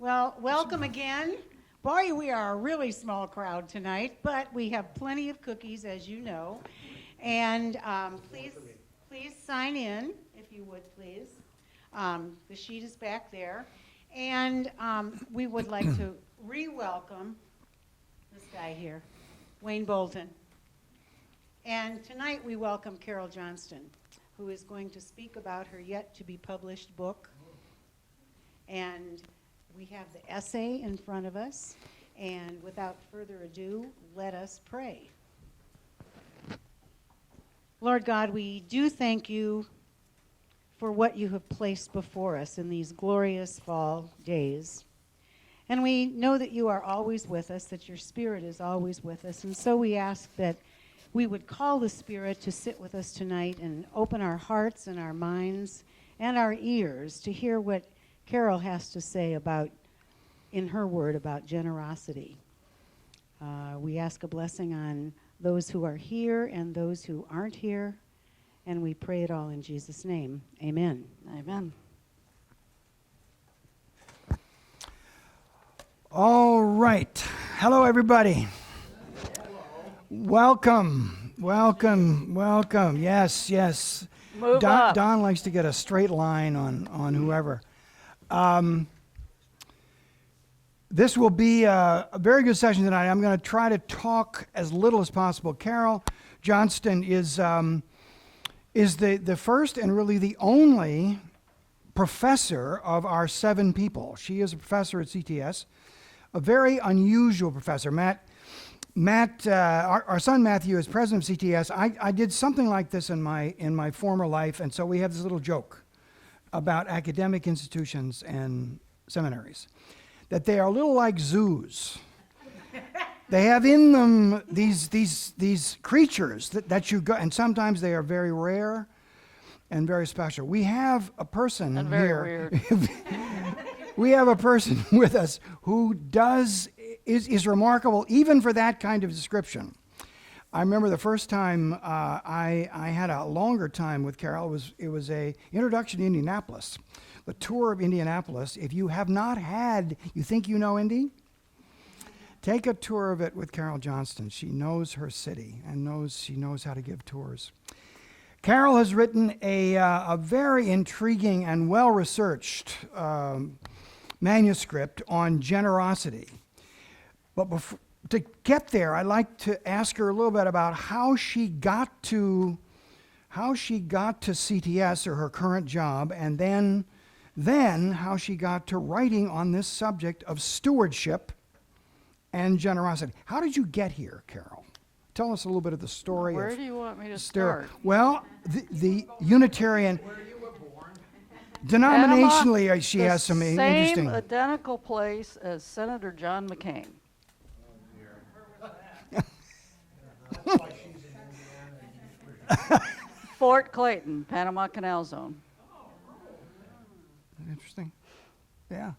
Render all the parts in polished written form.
Well, welcome again. Boy, we are a really small crowd tonight, but we have plenty of cookies, as you know. And please sign in, if you would, please. The sheet is back there. And we would like to re-welcome this guy here, Wayne Bolton. And tonight we welcome Carol Johnston, who is going to speak about her yet-to-be-published book. And we have the essay in front of us, and without further ado, let us pray. Lord God, we do thank you for what you have placed before us in these glorious fall days. And we know that you are always with us, that your Spirit is always with us, and so we ask that we would call the Spirit to sit with us tonight and open our hearts and our minds and our ears to hear what Carol has to say about, in her word, about generosity. We ask a blessing on those who are here and those who aren't here, and we pray it all in Jesus' name. Amen. Amen. All right. Hello, everybody. Welcome. Yes. Move up. Don likes to get a straight line on whoever. This will be a very good session tonight. I'm going to try to talk as little as possible. Carol Johnston is the first and really the only professor of our 7 people. She is a professor at CTS, a very unusual professor. Our son Matthew is president of CTS. I did something like this in my former life, and so we have this little joke about academic institutions and seminaries, that they are a little like zoos. They have in them these creatures that you go, and sometimes they are very rare and very special. We have a person And here. very weird. We have a person with us who is remarkable even for that kind of description. I remember the first time I had a longer time with Carol. It was a introduction to Indianapolis, the tour of Indianapolis. If you have not had, you think you know Indy? Take a tour of it with Carol Johnston. She knows her city and she knows how to give tours. Carol has written a very intriguing and well-researched manuscript on generosity. But to get there, I'd like to ask her a little bit about how she got to CTS, or her current job, and then how she got to writing on this subject of stewardship and generosity. How did you get here, Carol? Tell us a little bit of the story. Where of do you want me to Stir. start? Well, the Unitarian. Denominationally, she has some interesting. Same identical place as Senator John McCain. Fort Clayton, Panama Canal Zone. Interesting. Yeah.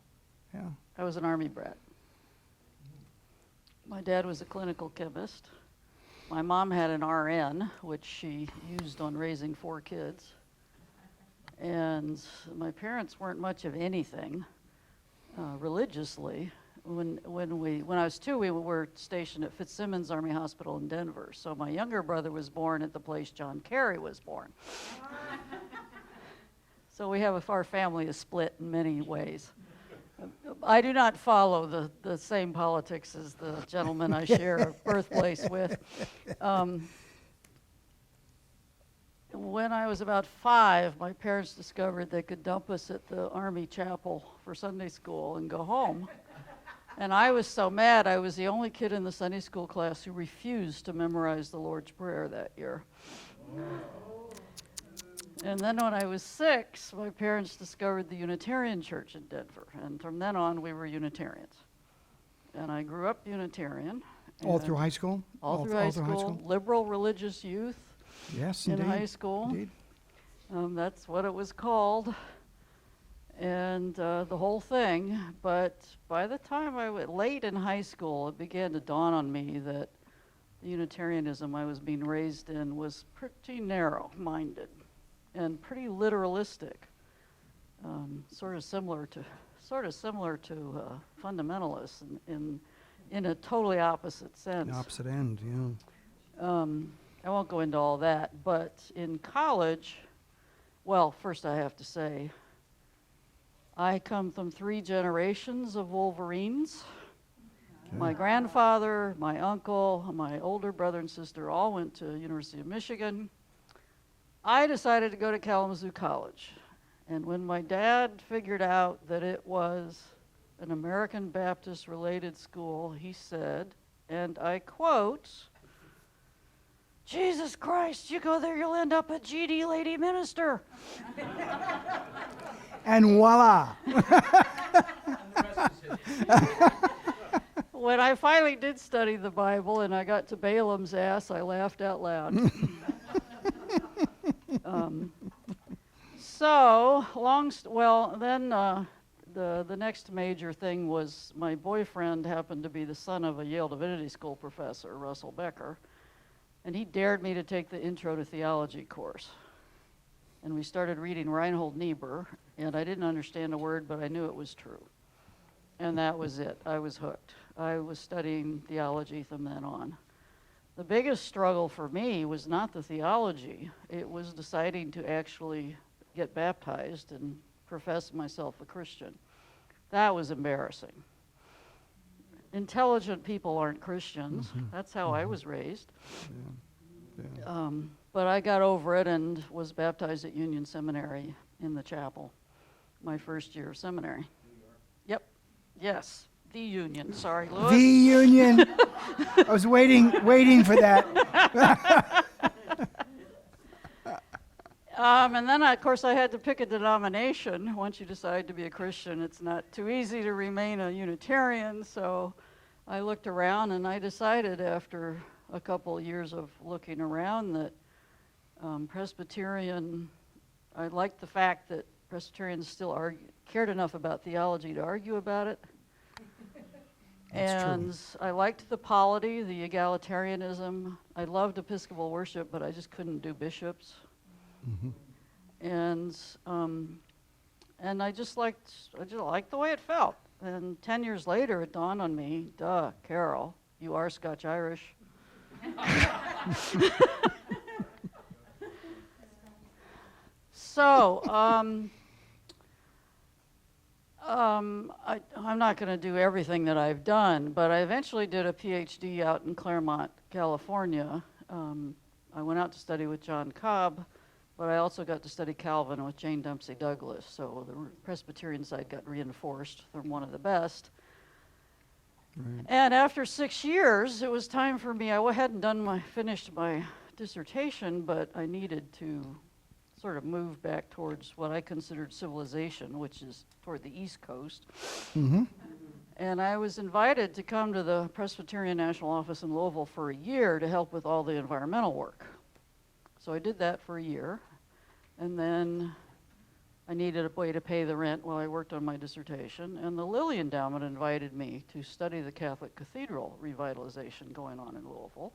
I was an Army brat. My dad was a clinical chemist. My mom had an RN, which she used on raising 4 kids. And my parents weren't much of anything religiously. When I was 2, we were stationed at Fitzsimmons Army Hospital in Denver. So my younger brother was born at the place John Kerry was born. So our family is split in many ways. I do not follow the same politics as the gentleman I share a birthplace with. When I was about 5, my parents discovered they could dump us at the Army chapel for Sunday school and go home. And I was so mad, I was the only kid in the Sunday school class who refused to memorize the Lord's Prayer that year. And then when I was 6, my parents discovered the Unitarian Church in Denver. And from then on, we were Unitarians. And I grew up Unitarian. All through high school? All through high school. Liberal religious youth. Yes, in indeed. high school. Indeed. That's what it was called. And the whole thing. But by the time late in high school, it began to dawn on me that the Unitarianism I was being raised in was pretty narrow-minded and pretty literalistic, sort of similar to sort of similar to fundamentalists in a totally opposite sense. The opposite end, yeah. I won't go into all that, but in college, well, first I have to say, I come from 3 generations of Wolverines. My grandfather, my uncle, my older brother and sister all went to University of Michigan. I decided to go to Kalamazoo College. And when my dad figured out that it was an American Baptist related school, he said, and I quote, "Jesus Christ, you go there, you'll end up a GD lady minister." And voila. When I finally did study the Bible and I got to Balaam's ass, I laughed out loud. The next major thing was my boyfriend happened to be the son of a Yale Divinity School professor, Russell Becker, and he dared me to take the Intro to Theology course. And we started reading Reinhold Niebuhr, and I didn't understand a word, but I knew it was true. And that was it. I was hooked. I was studying theology from then on. The biggest struggle for me was not the theology. It was deciding to actually get baptized and profess myself a Christian. That was embarrassing. Intelligent people aren't Christians. That's how I was raised. But I got over it and was baptized at Union Seminary in the chapel, my first year of seminary. Yep. Yes. The Union. Sorry, Louis. The Union. I was waiting for that. And then, of course, I had to pick a denomination. Once you decide to be a Christian, it's not too easy to remain a Unitarian. So I looked around, and I decided after a couple of years of looking around that Presbyterian, I liked the fact that Presbyterians still cared enough about theology to argue about it. That's and true. I liked the polity, the egalitarianism. I loved Episcopal worship, but I just couldn't do bishops. And I just liked the way it felt. And 10 years later, it dawned on me, duh, Carol, you are Scotch-Irish. So, I'm not going to do everything that I've done, but I eventually did a PhD out in Claremont, California. I went out to study with John Cobb, but I also got to study Calvin with Jane Dempsey Douglas, so the Presbyterian side got reinforced from one of the best. Right. And after 6 years, it was time for me. I hadn't finished my dissertation, but I needed to sort of move back towards what I considered civilization, which is toward the East Coast. And I was invited to come to the Presbyterian National Office in Louisville for a year to help with all the environmental work. So I did that for a year, and then I needed a way to pay the rent while I worked on my dissertation, and the Lilly Endowment invited me to study the Catholic Cathedral revitalization going on in Louisville.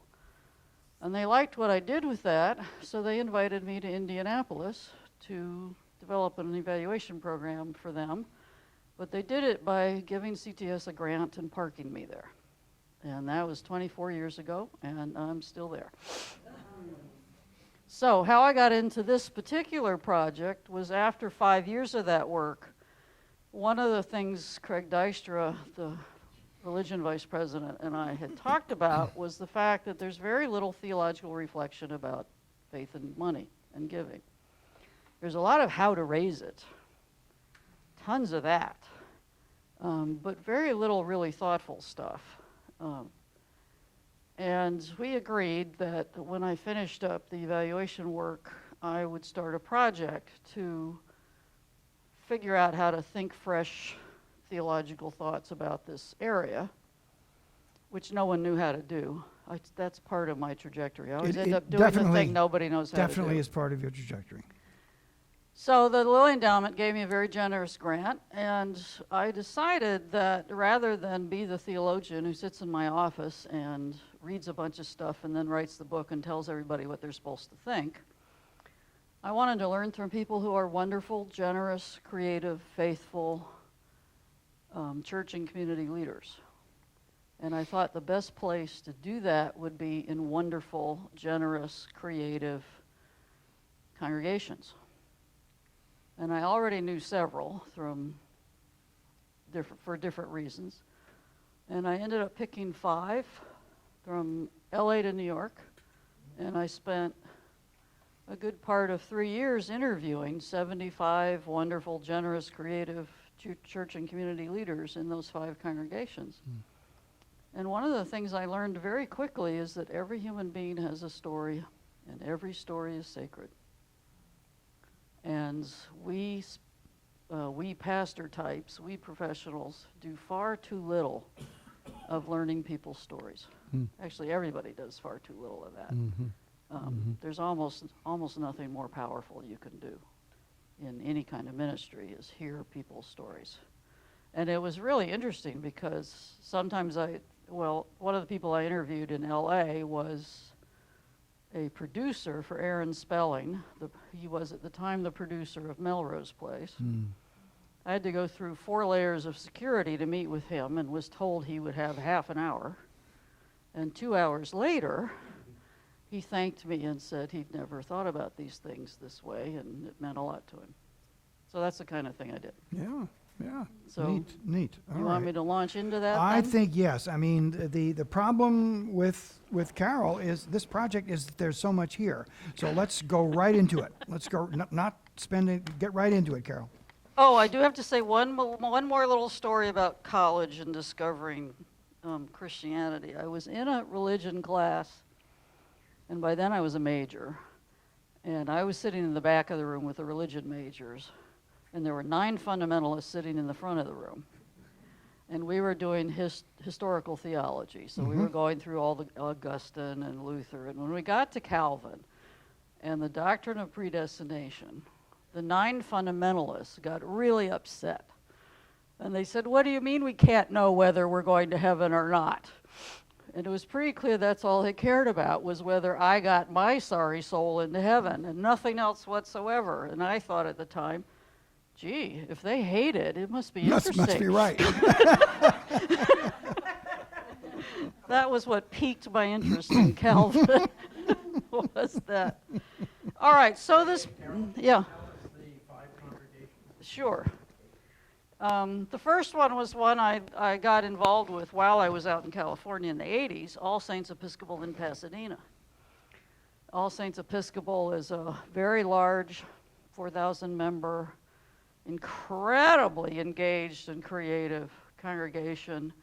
And they liked what I did with that, so they invited me to Indianapolis to develop an evaluation program for them. But they did it by giving CTS a grant and parking me there. And that was 24 years ago, and I'm still there. So how I got into this particular project was after 5 years of that work. One of the things Craig Dystra, the religion vice president, and I had talked about was the fact that there's very little theological reflection about faith and money and giving. There's a lot of how to raise it, tons of that, but very little really thoughtful stuff. And we agreed that when I finished up the evaluation work, I would start a project to figure out how to think fresh theological thoughts about this area, which no one knew how to do. That's part of my trajectory. I always It- end it up doing the definitely- thing nobody knows how to do. Definitely is part of your trajectory. So the Lilly Endowment gave me a very generous grant, and I decided that rather than be the theologian who sits in my office and reads a bunch of stuff and then writes the book and tells everybody what they're supposed to think, I wanted to learn from people who are wonderful, generous, creative, faithful, church and community leaders. And I thought the best place to do that would be in wonderful, generous, creative congregations. And I already knew several for different reasons. And I ended up picking 5 from LA to New York. And I spent a good part of 3 years interviewing 75 wonderful, generous, creative church and community leaders in those 5 congregations. And one of the things I learned very quickly is that every human being has a story, and every story is sacred. And we pastor types, we professionals, do far too little of learning people's stories. Actually, everybody does far too little of that. There's almost nothing more powerful you can do in any kind of ministry is hear people's stories. And it was really interesting because sometimes one of the people I interviewed in LA was a producer for Aaron Spelling. He was at the time the producer of Melrose Place. I had to go through 4 layers of security to meet with him and was told he would have half an hour. And 2 hours later, he thanked me and said he'd never thought about these things this way, and it meant a lot to him. So that's the kind of thing I did. Yeah. So Neat. All you want me to launch into that I then? think yes. I mean, the problem with Carol is this project is there's so much here. So let's go right into it. Let's go, not spend it, get right into it, Carol. Oh, I do have to say one more little story about college and discovering Christianity. I was in a religion class, and by then I was a major. And I was sitting in the back of the room with the religion majors. And there were 9 fundamentalists sitting in the front of the room. And we were doing historical theology. So we were going through all the Augustine and Luther. And when we got to Calvin and the doctrine of predestination, the 9 fundamentalists got really upset. And they said, "What do you mean we can't know whether we're going to heaven or not?" And it was pretty clear that's all they cared about, was whether I got my sorry soul into heaven and nothing else whatsoever. And I thought at the time, gee, if they hate it, it must be interesting. Must be right. That was what piqued my interest in Calvin, was that. All right, so this, yeah. Sure. The first one was one I got involved with while I was out in California in the 80s, All Saints Episcopal in Pasadena. All Saints Episcopal is a very large, 4,000 member, incredibly engaged and creative congregation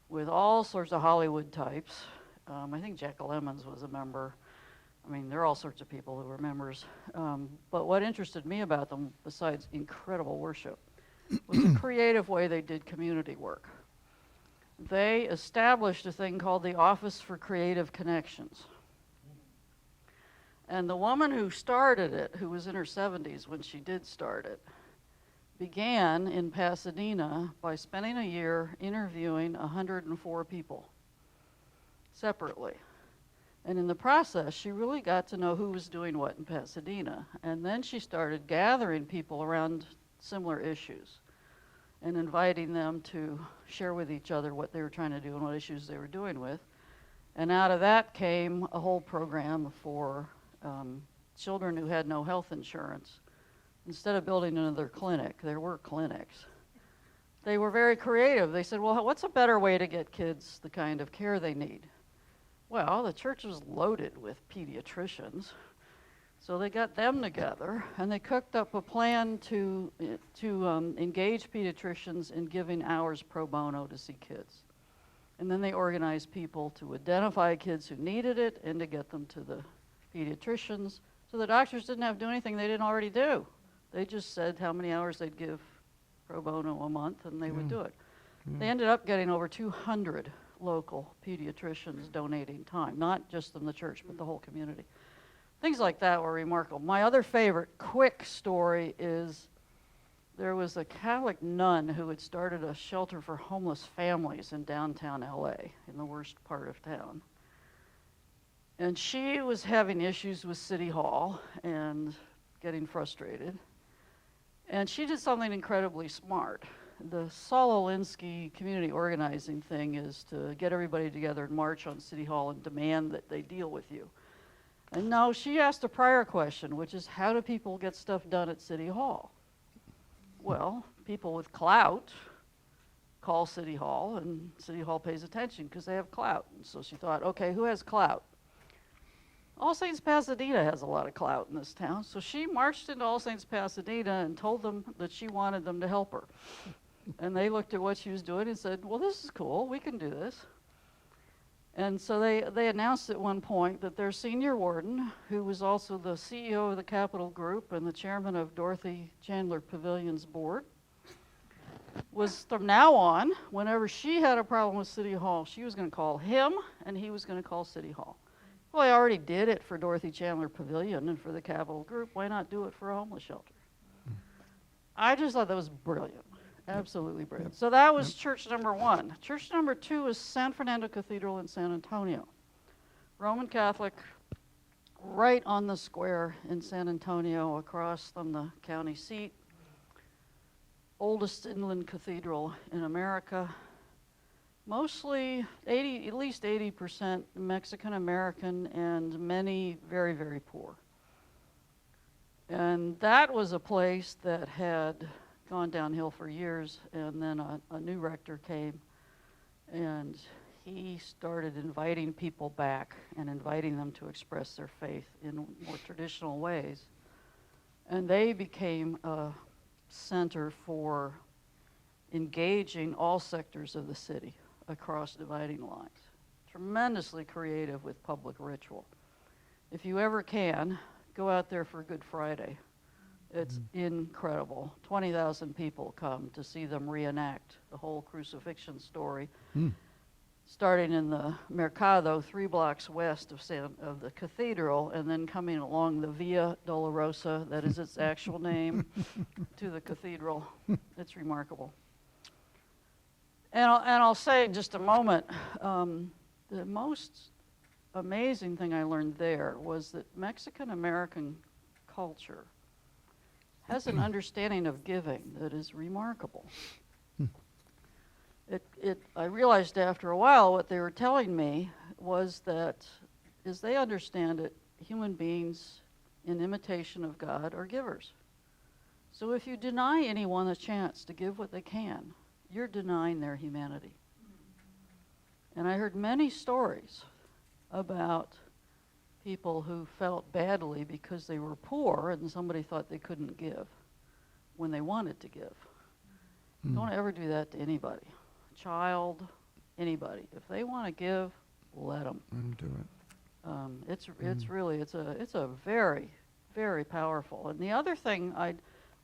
with all sorts of Hollywood types. I think Jack Lemmons was a member. I mean, there are all sorts of people who were members. But what interested me about them, besides incredible worship, was the creative way they did community work. They established a thing called the Office for Creative Connections. And the woman who started it, who was in her 70s when she did start it, began in Pasadena by spending a year interviewing 104 people separately. And in the process, she really got to know who was doing what in Pasadena. And then she started gathering people around similar issues and inviting them to share with each other what they were trying to do and what issues they were doing with. And out of that came a whole program for children who had no health insurance. Instead of building another clinic, there were clinics. They were very creative. They said, well, what's a better way to get kids the kind of care they need? Well, the church was loaded with pediatricians. So they got them together, and they cooked up a plan to engage pediatricians in giving hours pro bono to see kids. And then they organized people to identify kids who needed it and to get them to the pediatricians. So the doctors didn't have to do anything they didn't already do. They just said how many hours they'd give pro bono a month, and they would do it. They ended up getting over 200 local pediatricians donating time, not just in the church, but the whole community. Things like that were remarkable. My other favorite quick story is there was a Catholic nun who had started a shelter for homeless families in downtown LA, in the worst part of town. And she was having issues with City Hall and getting frustrated. And she did something incredibly smart. the Saul Alinsky community organizing thing is to get everybody together and march on City Hall and demand that they deal with you. And no, she asked a prior question, which is how do people get stuff done at City Hall? Well, people with clout call City Hall, and City Hall pays attention because they have clout. And so she thought, okay, who has clout? All Saints Pasadena has a lot of clout in this town. So she marched into All Saints Pasadena and told them that she wanted them to help her. And they looked at what she was doing and said, well, this is cool, we can do this. And so they announced at one point that their senior warden, who was also the CEO of the Capital Group and the chairman of Dorothy Chandler Pavilion's board, was from now on, whenever she had a problem with City Hall, she was going to call him and he was going to call City Hall. Well, I already did it for Dorothy Chandler Pavilion and for the Capital Group. Why not do it for a homeless shelter? I just thought that was brilliant. Absolutely brilliant. So that was church number one. Church number two is San Fernando Cathedral in San Antonio. Roman Catholic, right on the square in San Antonio, across from the county seat. Oldest inland cathedral in America. Mostly, at least 80% Mexican American and many very, very poor. And that was a place that had gone downhill for years, and then a new rector came, and he started inviting people back and inviting them to express their faith in more traditional ways. And they became a center for engaging all sectors of the city across dividing lines. Tremendously creative with public ritual. If you ever can, go out there for Good Friday. It's incredible. 20,000 people come to see them reenact the whole crucifixion story, starting in the Mercado, 3 blocks west of the cathedral, and then coming along the Via Dolorosa, that is its actual name, to the cathedral. It's remarkable. And I'll say in just a moment, the most amazing thing I learned there was that Mexican American culture has an understanding of giving that is remarkable. I realized after a while what they were telling me was that, as they understand it, human beings in imitation of God are givers. So if you deny anyone a chance to give what they can, you're denying their humanity. And I heard many stories about people who felt badly because they were poor and somebody thought they couldn't give when they wanted to give. Don't ever do that to anybody. Child, anybody. If they want to give, let them. Do it. It's really it's a very, very powerful. And the other thing I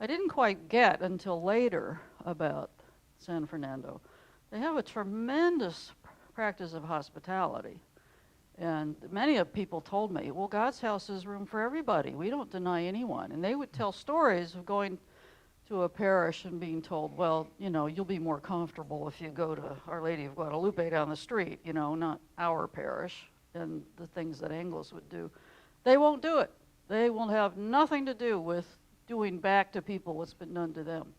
didn't quite get until later about San Fernando, they have a tremendous practice of hospitality. And many of people told me, well, God's house is room for everybody. We don't deny anyone. And they would tell stories of going to a parish and being told, well, you know, you'll be more comfortable if you go to Our Lady of Guadalupe down the street, you know, not our parish, and the things that Anglos would do. They won't do it. They will have nothing to do with doing back to people what's been done to them.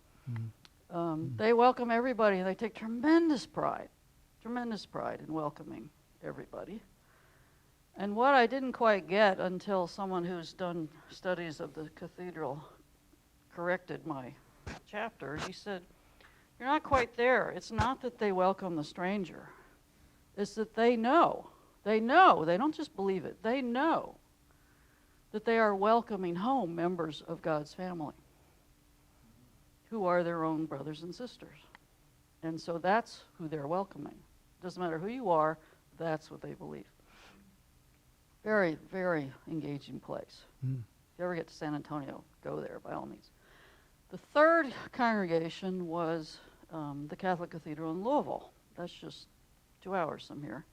They welcome everybody, and they take tremendous pride in welcoming everybody. And what I didn't quite get until someone who's done studies of the cathedral corrected my chapter, he said, you're not quite there. It's not that they welcome the stranger. It's that they know. They don't just believe it. They know that they are welcoming home members of God's family who are their own brothers and sisters. And so that's who they're welcoming. Doesn't matter who you are, that's what they believe. Very, very engaging place. If you ever get to San Antonio, go there by all means. The third congregation was the Catholic Cathedral in Louisville. That's just 2 hours from here.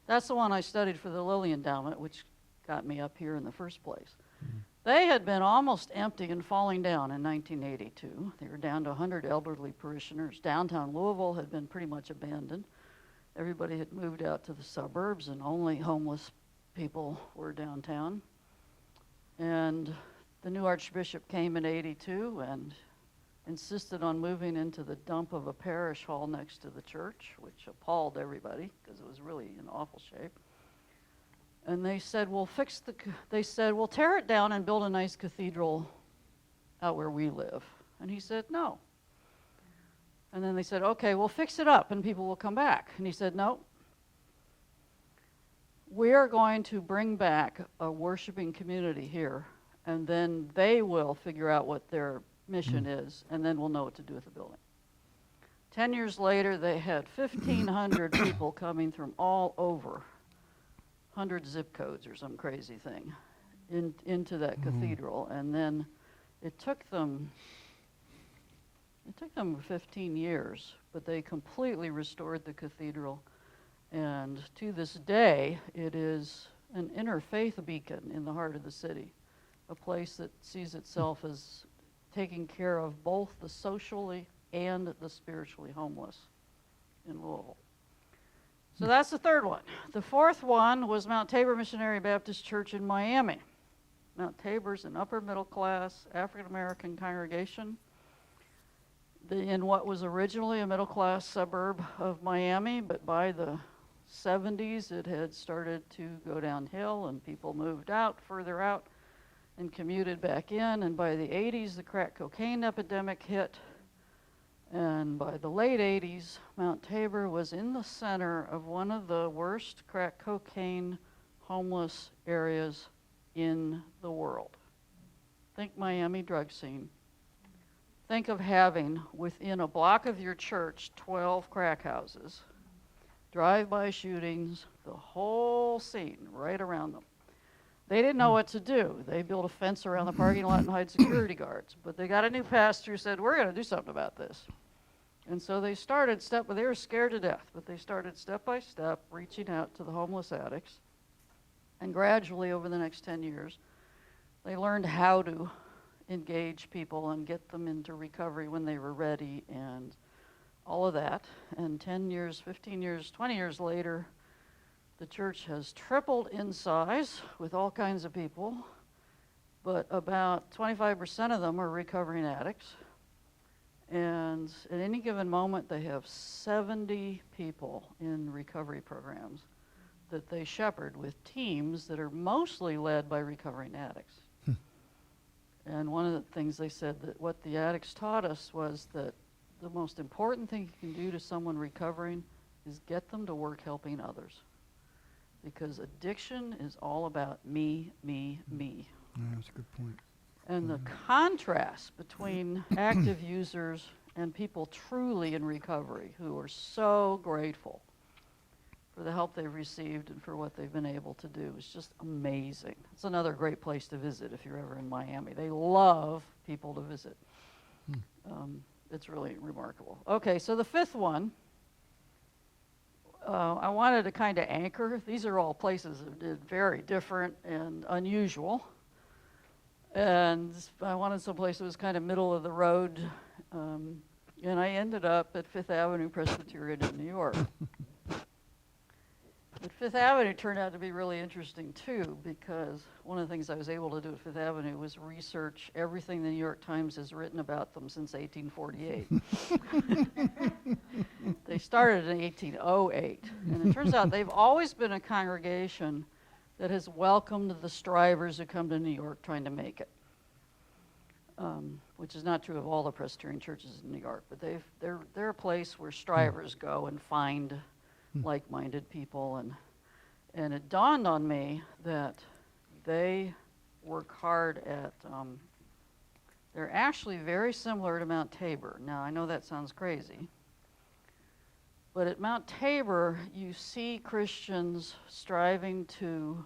That's the one I studied for the Lilly Endowment, which got me up here in the first place. They had been almost empty and falling down in 1982. They were down to 100 elderly parishioners. Downtown Louisville had been pretty much abandoned. Everybody had moved out to the suburbs, and only homeless people were downtown. And the new archbishop came in '82, and insisted on moving into the dump of a parish hall next to the church, which appalled everybody because it was really in awful shape. And they said, we'll tear it down and build a nice cathedral out where we live. And he said, no. And then they said, okay, we'll fix it up and people will come back. And he said, no. We are going to bring back a worshiping community here, and then they will figure out what their mission is, and then we'll know what to do with the building. 10 years later, they had 1,500 people coming from all over, 100 zip codes or some crazy thing, into that cathedral. And then it took them 15 years, but they completely restored the cathedral. And to this day, it is an interfaith beacon in the heart of the city, a place that sees itself as taking care of both the socially and the spiritually homeless in Louisville. So that's the third one. The fourth one was Mount Tabor Missionary Baptist Church in Miami. Mount Tabor's an upper middle class African-American congregation in what was originally a middle class suburb of Miami, but by the 70s it had started to go downhill and people moved out, further out, and commuted back in. And by the 80s, the crack cocaine epidemic hit. And by the late 80s, Mount Tabor was in the center of one of the worst crack cocaine homeless areas in the world. Think Miami drug scene. Think of having within a block of your church 12 crack houses, drive-by shootings, the whole scene right around them. They didn't know what to do. They built a fence around the parking lot and hired security guards. But they got a new pastor who said, we're going to do something about this. And so they started they were scared to death, but they started step by step reaching out to the homeless addicts. And gradually over the next 10 years, they learned how to engage people and get them into recovery when they were ready and all of that. And 10 years, 15 years, 20 years later, the church has tripled in size with all kinds of people, but about 25% of them are recovering addicts. And at any given moment, they have 70 people in recovery programs that they shepherd with teams that are mostly led by recovering addicts. And one of the things they said that what the addicts taught us was that the most important thing you can do to someone recovering is get them to work helping others. Because addiction is all about me, me, me. Yeah, that's a good point. And the contrast between active users and people truly in recovery who are so grateful for the help they've received and for what they've been able to do is just amazing. It's another great place to visit if you're ever in Miami. They love people to visit. It's really remarkable. Okay, so the fifth one, I wanted to kind of anchor. These are all places that did very different and unusual. And I wanted some place that was kind of middle of the road. And I ended up at Fifth Avenue Presbyterian in New York. But Fifth Avenue turned out to be really interesting too, because one of the things I was able to do at Fifth Avenue was research everything the New York Times has written about them since 1848. They started in 1808, and it turns out they've always been a congregation that has welcomed the strivers who come to New York trying to make it, which is not true of all the Presbyterian churches in New York, but they're a place where strivers go and find like-minded people, and it dawned on me that they work hard at, they're actually very similar to Mount Tabor. Now, I know that sounds crazy, but at Mount Tabor, you see Christians striving to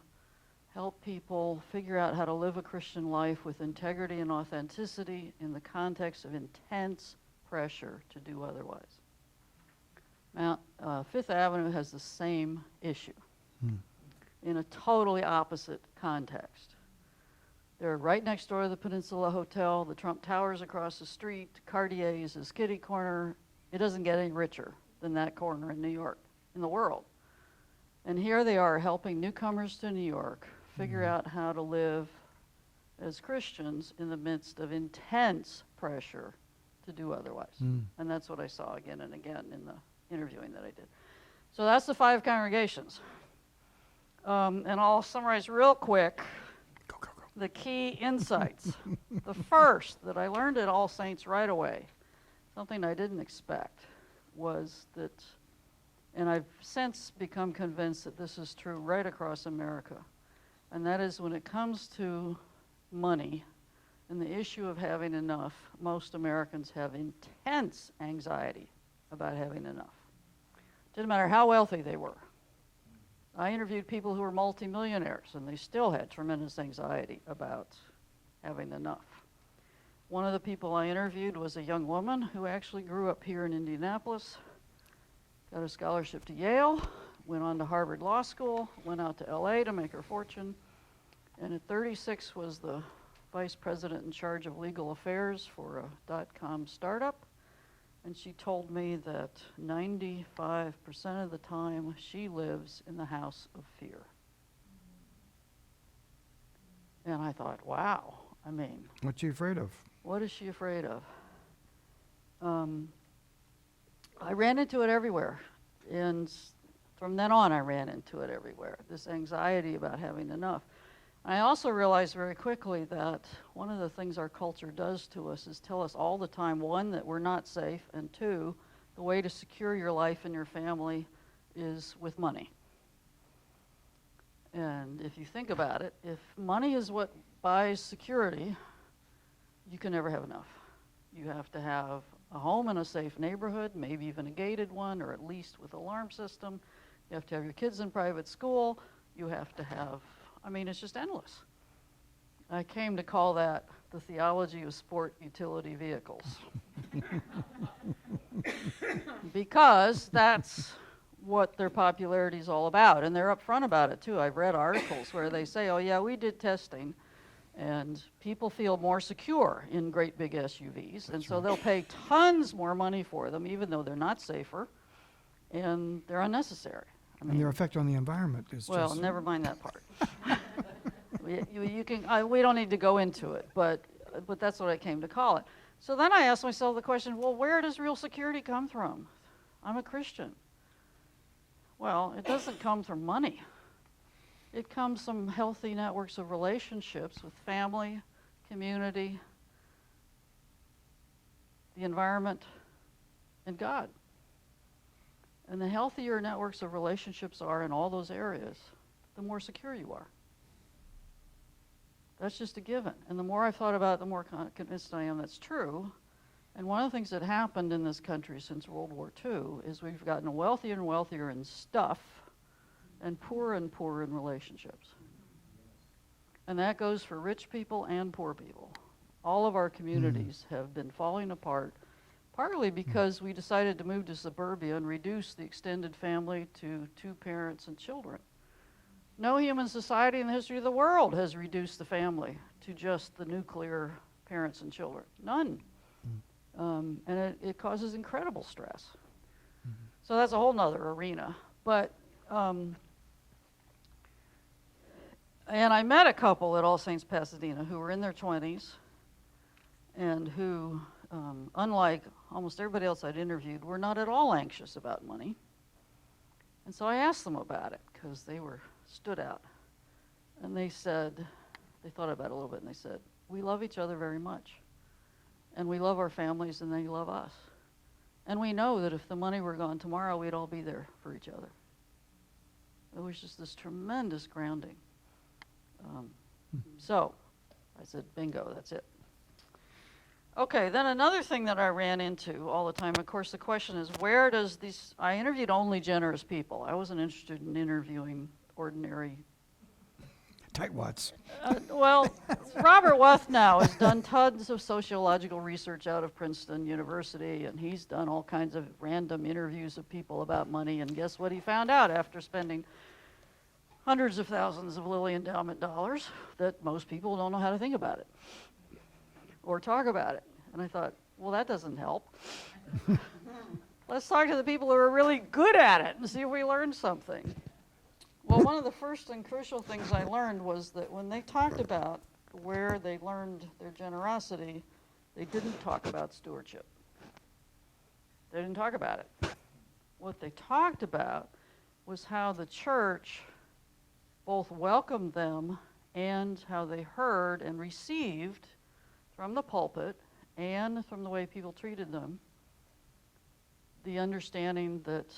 help people figure out how to live a Christian life with integrity and authenticity in the context of intense pressure to do otherwise. Fifth Avenue has the same issue in a totally opposite context. They're right next door to the Peninsula Hotel, the Trump Tower's across the street, Cartier's is kitty corner. It doesn't get any richer than that corner in New York, in the world. And here they are helping newcomers to New York figure out how to live as Christians in the midst of intense pressure to do otherwise. And that's what I saw again and again in the interviewing that I did. So that's the 5 congregations. And I'll summarize real quick Go, go, go. the key insights. The first that I learned at All Saints right away, something I didn't expect, was that, and I've since become convinced that this is true right across America, and that is when it comes to money and the issue of having enough, most Americans have intense anxiety about having enough. Didn't matter how wealthy they were. I interviewed people who were multimillionaires, and they still had tremendous anxiety about having enough. One of the people I interviewed was a young woman who actually grew up here in Indianapolis, got a scholarship to Yale, went on to Harvard Law School, went out to LA to make her fortune, and at 36 was the vice president in charge of legal affairs for a dot-com startup. And she told me that 95% of the time she lives in the house of fear. And I thought, wow, I mean, What's she afraid of? what is she afraid of? I ran into it everywhere. And from then on, I ran into it everywhere, this anxiety about having enough. I also realized very quickly that one of the things our culture does to us is tell us all the time, 1, that we're not safe, and 2, the way to secure your life and your family is with money. And if you think about it, if money is what buys security, you can never have enough. You have to have a home in a safe neighborhood, maybe even a gated one, or at least with alarm system. You have to have your kids in private school. You have to have, I mean, it's just endless. I came to call that the theology of sport utility vehicles. Because that's what their popularity is all about. And they're upfront about it, too. I've read articles where they say, oh, yeah, we did testing, and people feel more secure in great big SUVs. And so they'll pay tons more money for them, even though they're not safer, and they're unnecessary. I mean, And their effect on the environment is well, just... never mind that part. We don't need to go into it, but that's what I came to call it. So then I asked myself the question, well, where does real security come from? I'm a Christian. Well, it doesn't come from money. It comes from healthy networks of relationships with family, community, the environment, and God. And the healthier networks of relationships are in all those areas, the more secure you are. That's just a given. And the more I've thought about it, the more convinced I am that's true. And one of the things that happened in this country since World War II is we've gotten wealthier and wealthier in stuff and poorer in relationships. And that goes for rich people and poor people. All of our communities have been falling apart, partly because we decided to move to suburbia and reduce the extended family to 2 parents and children. No human society in the history of the world has reduced the family to just the nuclear parents and children. None. And it causes incredible stress. So that's a whole nother arena. But, and I met a couple at All Saints Pasadena who were in their 20s and who, unlike almost everybody else I'd interviewed, were not at all anxious about money. And so I asked them about it because they stood out. And they said, they thought about it a little bit, and they said, we love each other very much. And we love our families, and they love us. And we know that if the money were gone tomorrow, we'd all be there for each other. It was just this tremendous grounding. So I said, bingo, that's it. Okay, then another thing that I ran into all the time, of course, the question is, where does these, I interviewed only generous people. I wasn't interested in interviewing ordinary. Tightwads. Well, Robert Wuthnow has done tons of sociological research out of Princeton University, and he's done all kinds of random interviews of people about money, and guess what he found out after spending hundreds of thousands of Lilly Endowment dollars? That most people don't know how to think about it or talk about it. And I thought, well, that doesn't help. Let's talk to the people who are really good at it and see if we learn something. Well, one of the first and crucial things I learned was that when they talked about where they learned their generosity, they didn't talk about stewardship. They didn't talk about it. What they talked about was how the church both welcomed them and how they heard and received from the pulpit and from the way people treated them the understanding that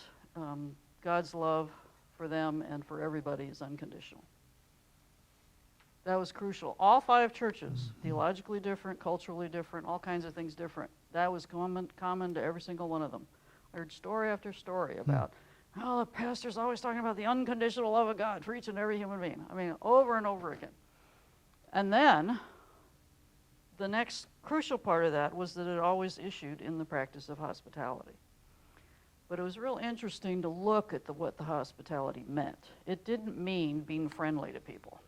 God's love for them and for everybody is unconditional. That was crucial. All 5 churches, theologically different, culturally different, all kinds of things different. That was common to every single one of them. I heard story after story about, oh, the pastor's always talking about the unconditional love of God for each and every human being. I mean, over and over again. And then, the next crucial part of that was that it always issued in the practice of hospitality. But it was real interesting to look at what the hospitality meant. It didn't mean being friendly to people.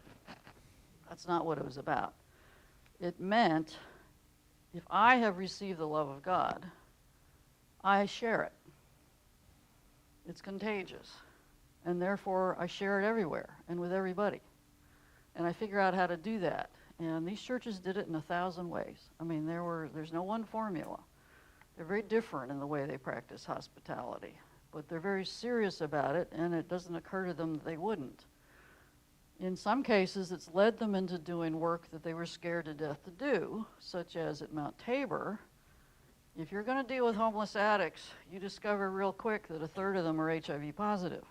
That's not what it was about. It meant, if I have received the love of God, I share it. It's contagious. And therefore, I share it everywhere and with everybody. And I figure out how to do that. And these churches did it in 1,000 ways. I mean, there's no one formula. They're very different in the way they practice hospitality. But they're very serious about it, and it doesn't occur to them that they wouldn't. In some cases, it's led them into doing work that they were scared to death to do, such as at Mount Tabor. If you're going to deal with homeless addicts, you discover real quick that 1/3 of them are HIV positive.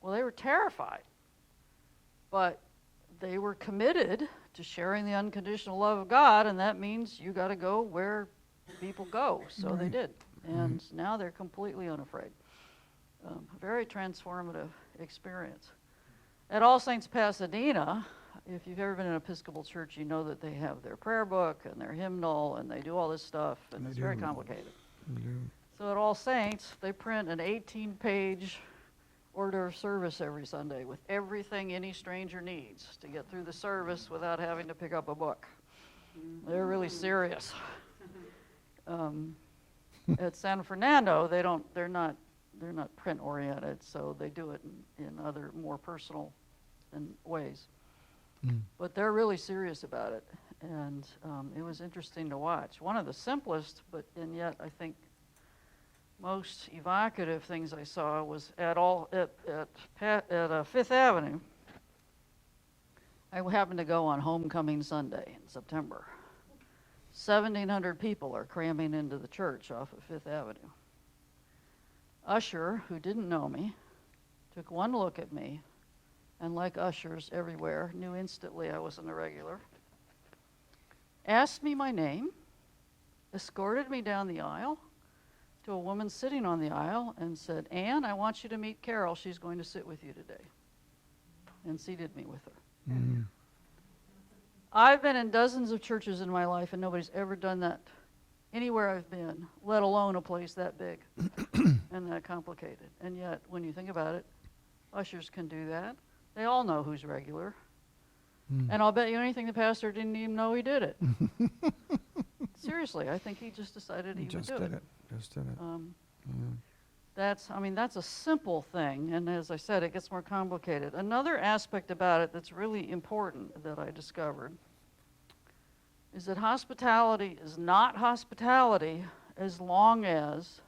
Well, they were terrified, but they were committed to sharing the unconditional love of God, and that means you got to go where people go. So they did, and now they're completely unafraid. Very transformative experience. At All Saints Pasadena, if you've ever been in an Episcopal church, you know that they have their prayer book and their hymnal, and they do all this stuff, and it's very complicated. So at All Saints, they print an 18-page order of service every Sunday with everything any stranger needs to get through the service without having to pick up a book. They're really serious. At San Fernando, they're not print oriented, so they do it in other more personal ways. But they're really serious about it, and it was interesting to watch. One of the simplest, and yet I think most evocative things I saw was at Fifth Avenue. I happened to go on Homecoming Sunday in September. 1,700 people are cramming into the church off of Fifth Avenue. Usher, who didn't know me, took one look at me, and like ushers everywhere, knew instantly I wasn't a regular. Asked me my name, escorted me down the aisle to a woman sitting on the aisle and said, "Ann, I want you to meet Carol. She's going to sit with you today." And seated me with her. I've been in dozens of churches in my life, and nobody's ever done that anywhere I've been, let alone a place that big and that complicated. And yet, when you think about it, ushers can do that. They all know who's regular. And I'll bet you anything the pastor didn't even know he did it. Seriously, I think he just decided he would do it. Just did it. That's a simple thing, and as I said, it gets more complicated. Another aspect about it that's really important that I discovered is that hospitality is not hospitality as long as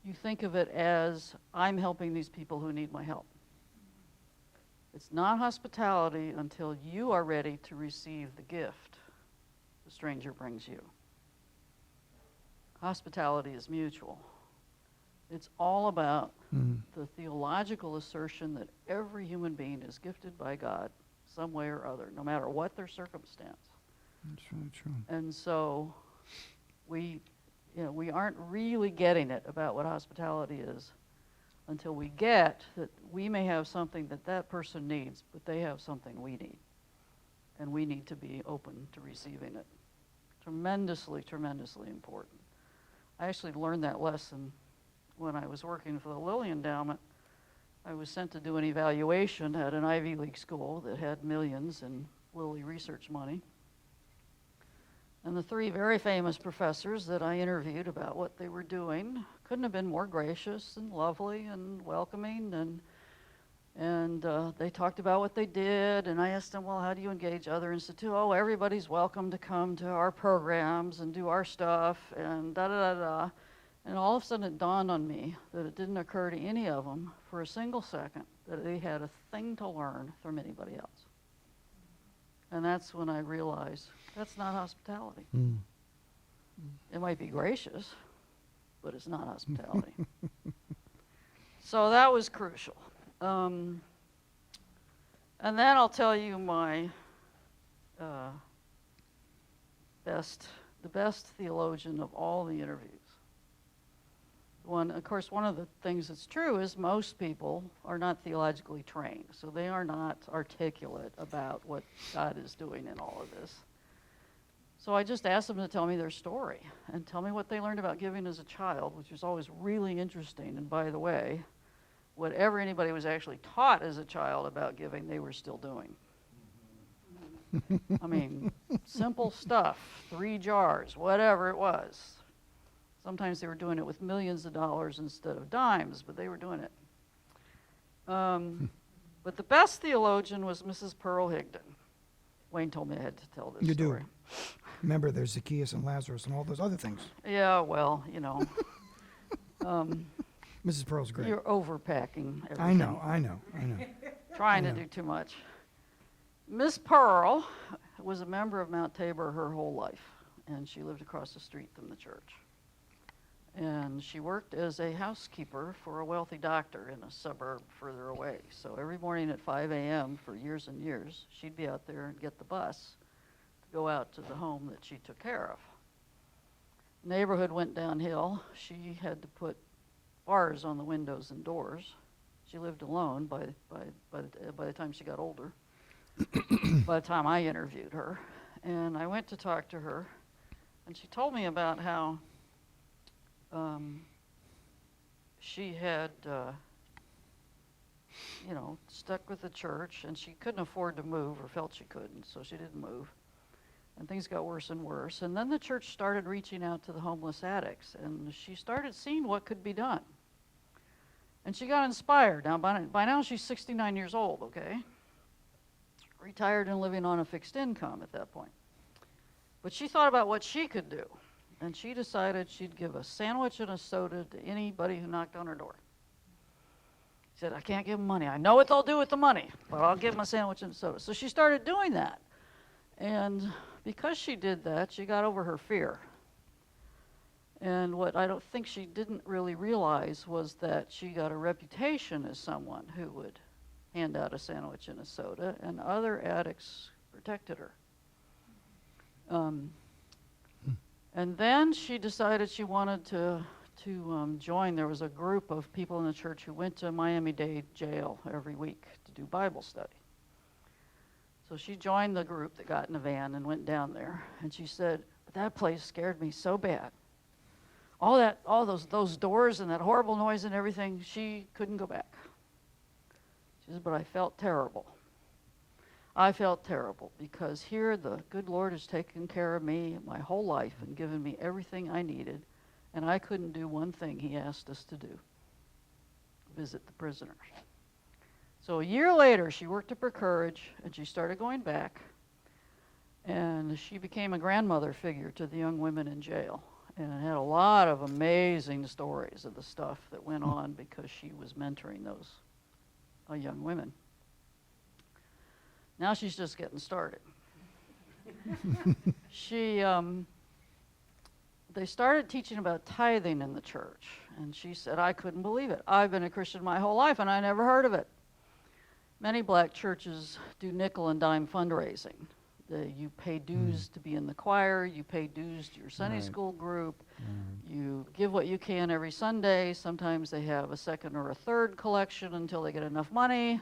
you think of it as, I'm helping these people who need my help. It's not hospitality until you are ready to receive the gift the stranger brings you. Hospitality is mutual. It's all about the theological assertion that every human being is gifted by God some way or other, no matter what their circumstance. That's really true. And so we aren't really getting it about what hospitality is until we get that we may have something that that person needs, but they have something we need. And we need to be open to receiving it. Tremendously, tremendously important. I actually learned that lesson when I was working for the Lilly Endowment. I was sent to do an evaluation at an Ivy League school that had millions in Lilly research money. And the 3 very famous professors that I interviewed about what they were doing couldn't have been more gracious and lovely and welcoming. And they talked about what they did. And I asked them, well, how do you engage other institutes? Oh, everybody's welcome to come to our programs and do our stuff and da-da-da-da. And all of a sudden it dawned on me that it didn't occur to any of them for a single second that they had a thing to learn from anybody else. And that's when I realized that's not hospitality. It might be gracious, but it's not hospitality. So that was crucial. And then I'll tell you my the best theologian of all the interviews. Of course, one of the things that's true is most people are not theologically trained, so they are not articulate about what God is doing in all of this. So I just asked them to tell me their story and tell me what they learned about giving as a child, which was always really interesting. And by the way, whatever anybody was actually taught as a child about giving, they were still doing. I mean, simple stuff, 3 jars, whatever it was. Sometimes they were doing it with millions of dollars instead of dimes, but they were doing it. But the best theologian was Mrs. Pearl Higdon. Wayne told me I had to tell this story. You do. Remember, there's Zacchaeus and Lazarus and all those other things. Yeah, well, Mrs. Pearl's great. you're overpacking everything. I know. Trying I to know. do too much. Miss Pearl was a member of Mount Tabor her whole life, and she lived across the street from the church. And she worked as a housekeeper for a wealthy doctor in a suburb further away. So every morning at 5 a.m. for years and years, she'd be out there and get the bus to go out to the home that she took care of. Neighborhood went downhill. She had to put bars on the windows and doors. She lived alone by the time she got older. By the time I interviewed her, and I went to talk to her, and she told me about how she had, stuck with the church, and she couldn't afford to move, or felt she couldn't, so she didn't move. And things got worse and worse. And then the church started reaching out to the homeless addicts, and she started seeing what could be done. And she got inspired. Now, by now she's 69 years old, okay? Retired and living on a fixed income at that point. But she thought about what she could do, and she decided she'd give a sandwich and a soda to anybody who knocked on her door. She said, I can't give them money. I know what they'll do with the money, but I'll give them a sandwich and a soda. So she started doing that. And because she did that, she got over her fear. And what I don't think she didn't really realize was that she got a reputation as someone who would hand out a sandwich and a soda, and other addicts protected her. And then she decided she wanted to join. There was a group of people in the church who went to Miami-Dade jail every week to do Bible study. So she joined the group that got in a van and went down there. And she said, that place scared me so bad. All those doors and that horrible noise and everything, she couldn't go back. She said, but I felt terrible. I felt terrible because here the good Lord has taken care of me my whole life and given me everything I needed, and I couldn't do one thing he asked us to do, visit the prisoners. So a year later, she worked up her courage, and she started going back, and she became a grandmother figure to the young women in jail, and had a lot of amazing stories of the stuff that went on because she was mentoring those young women. Now she's just getting started. They started teaching about tithing in the church, and she said, I couldn't believe it. I've been a Christian my whole life, and I never heard of it. Many black churches do nickel and dime fundraising. You pay dues to be in the choir, you pay dues to your Sunday school group, you give what you can every Sunday. Sometimes they have a second or a third collection until they get enough money.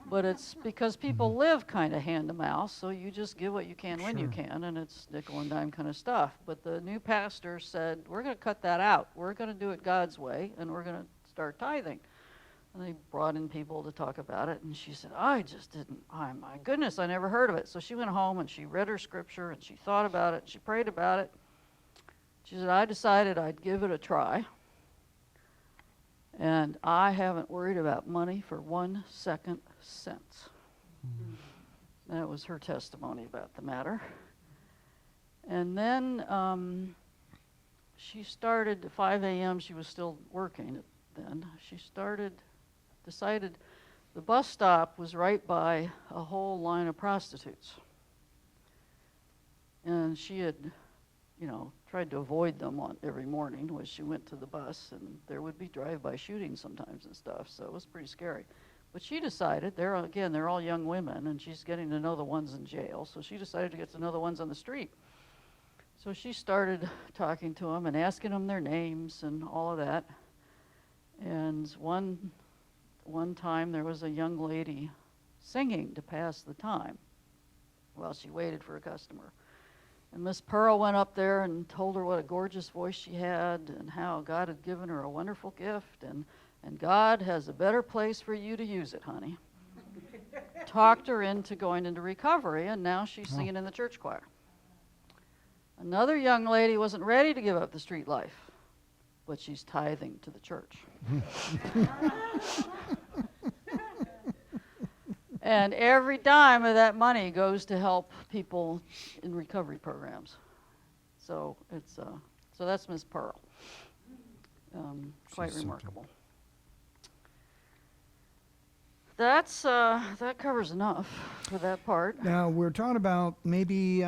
But it's because people live kind of hand to mouth, so you just give what you can when you can, and it's nickel and dime kind of stuff. But the new pastor said, we're going to cut that out. We're going to do it God's way, and we're going to start tithing. And they brought in people to talk about it, and she said, I just didn't, my goodness, I never heard of it. So she went home, and she read her scripture, and she thought about it, and she prayed about it. She said, I decided I'd give it a try. And I haven't worried about money for 1 second since. That was her testimony about the matter. And then she started at 5 a.m. She was still working then. She decided the bus stop was right by a whole line of prostitutes. And she had, tried to avoid them every morning when she went to the bus, and there would be drive-by shootings sometimes and stuff, so it was pretty scary. But she decided, they're all young women, and she's getting to know the ones in jail, so she decided to get to know the ones on the street. So she started talking to them and asking them their names and all of that. And one time there was a young lady singing to pass the time while she waited for a customer. And Miss Pearl went up there and told her what a gorgeous voice she had and how God had given her a wonderful gift, and God has a better place for you to use it, honey. Talked her into going into recovery, and now she's singing in the church choir. Another young lady wasn't ready to give up the street life, but she's tithing to the church. And every dime of that money goes to help people in recovery programs. So that's Miss Pearl. Quite remarkable. That covers enough for that part. Now, we're talking about maybe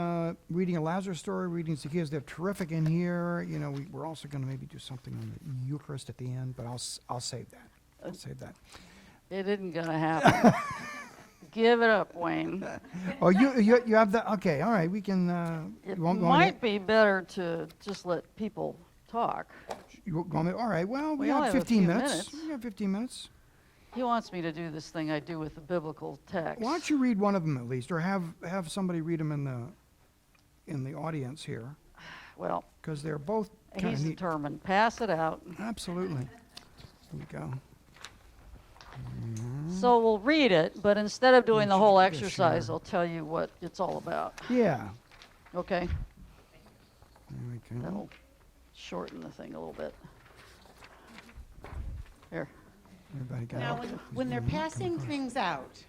reading a Lazarus story, reading Zacchaeus. They're terrific in here. We're also going to maybe do something on the Eucharist at the end, but I'll save that. I'll save that. It isn't going to happen. Give it up, Wayne. Oh, you have the, okay, all right, we can. It you want might be better to just let people talk. All right, well, we only have have a 15 few minutes. minutes. We have 15 minutes. He wants me to do this thing I do with the biblical text. Why don't you read one of them at least, or have somebody read them in the audience here, Well, because they're both kind he's of neat. determined. Pass it out. Absolutely. Here we go. So we'll read it, but instead of doing the whole Yeah, exercise, sure. I'll tell you what it's all about. Yeah. Okay? There we go. That'll shorten the thing a little bit. Here. Everybody got Now, it? when they're passing things out,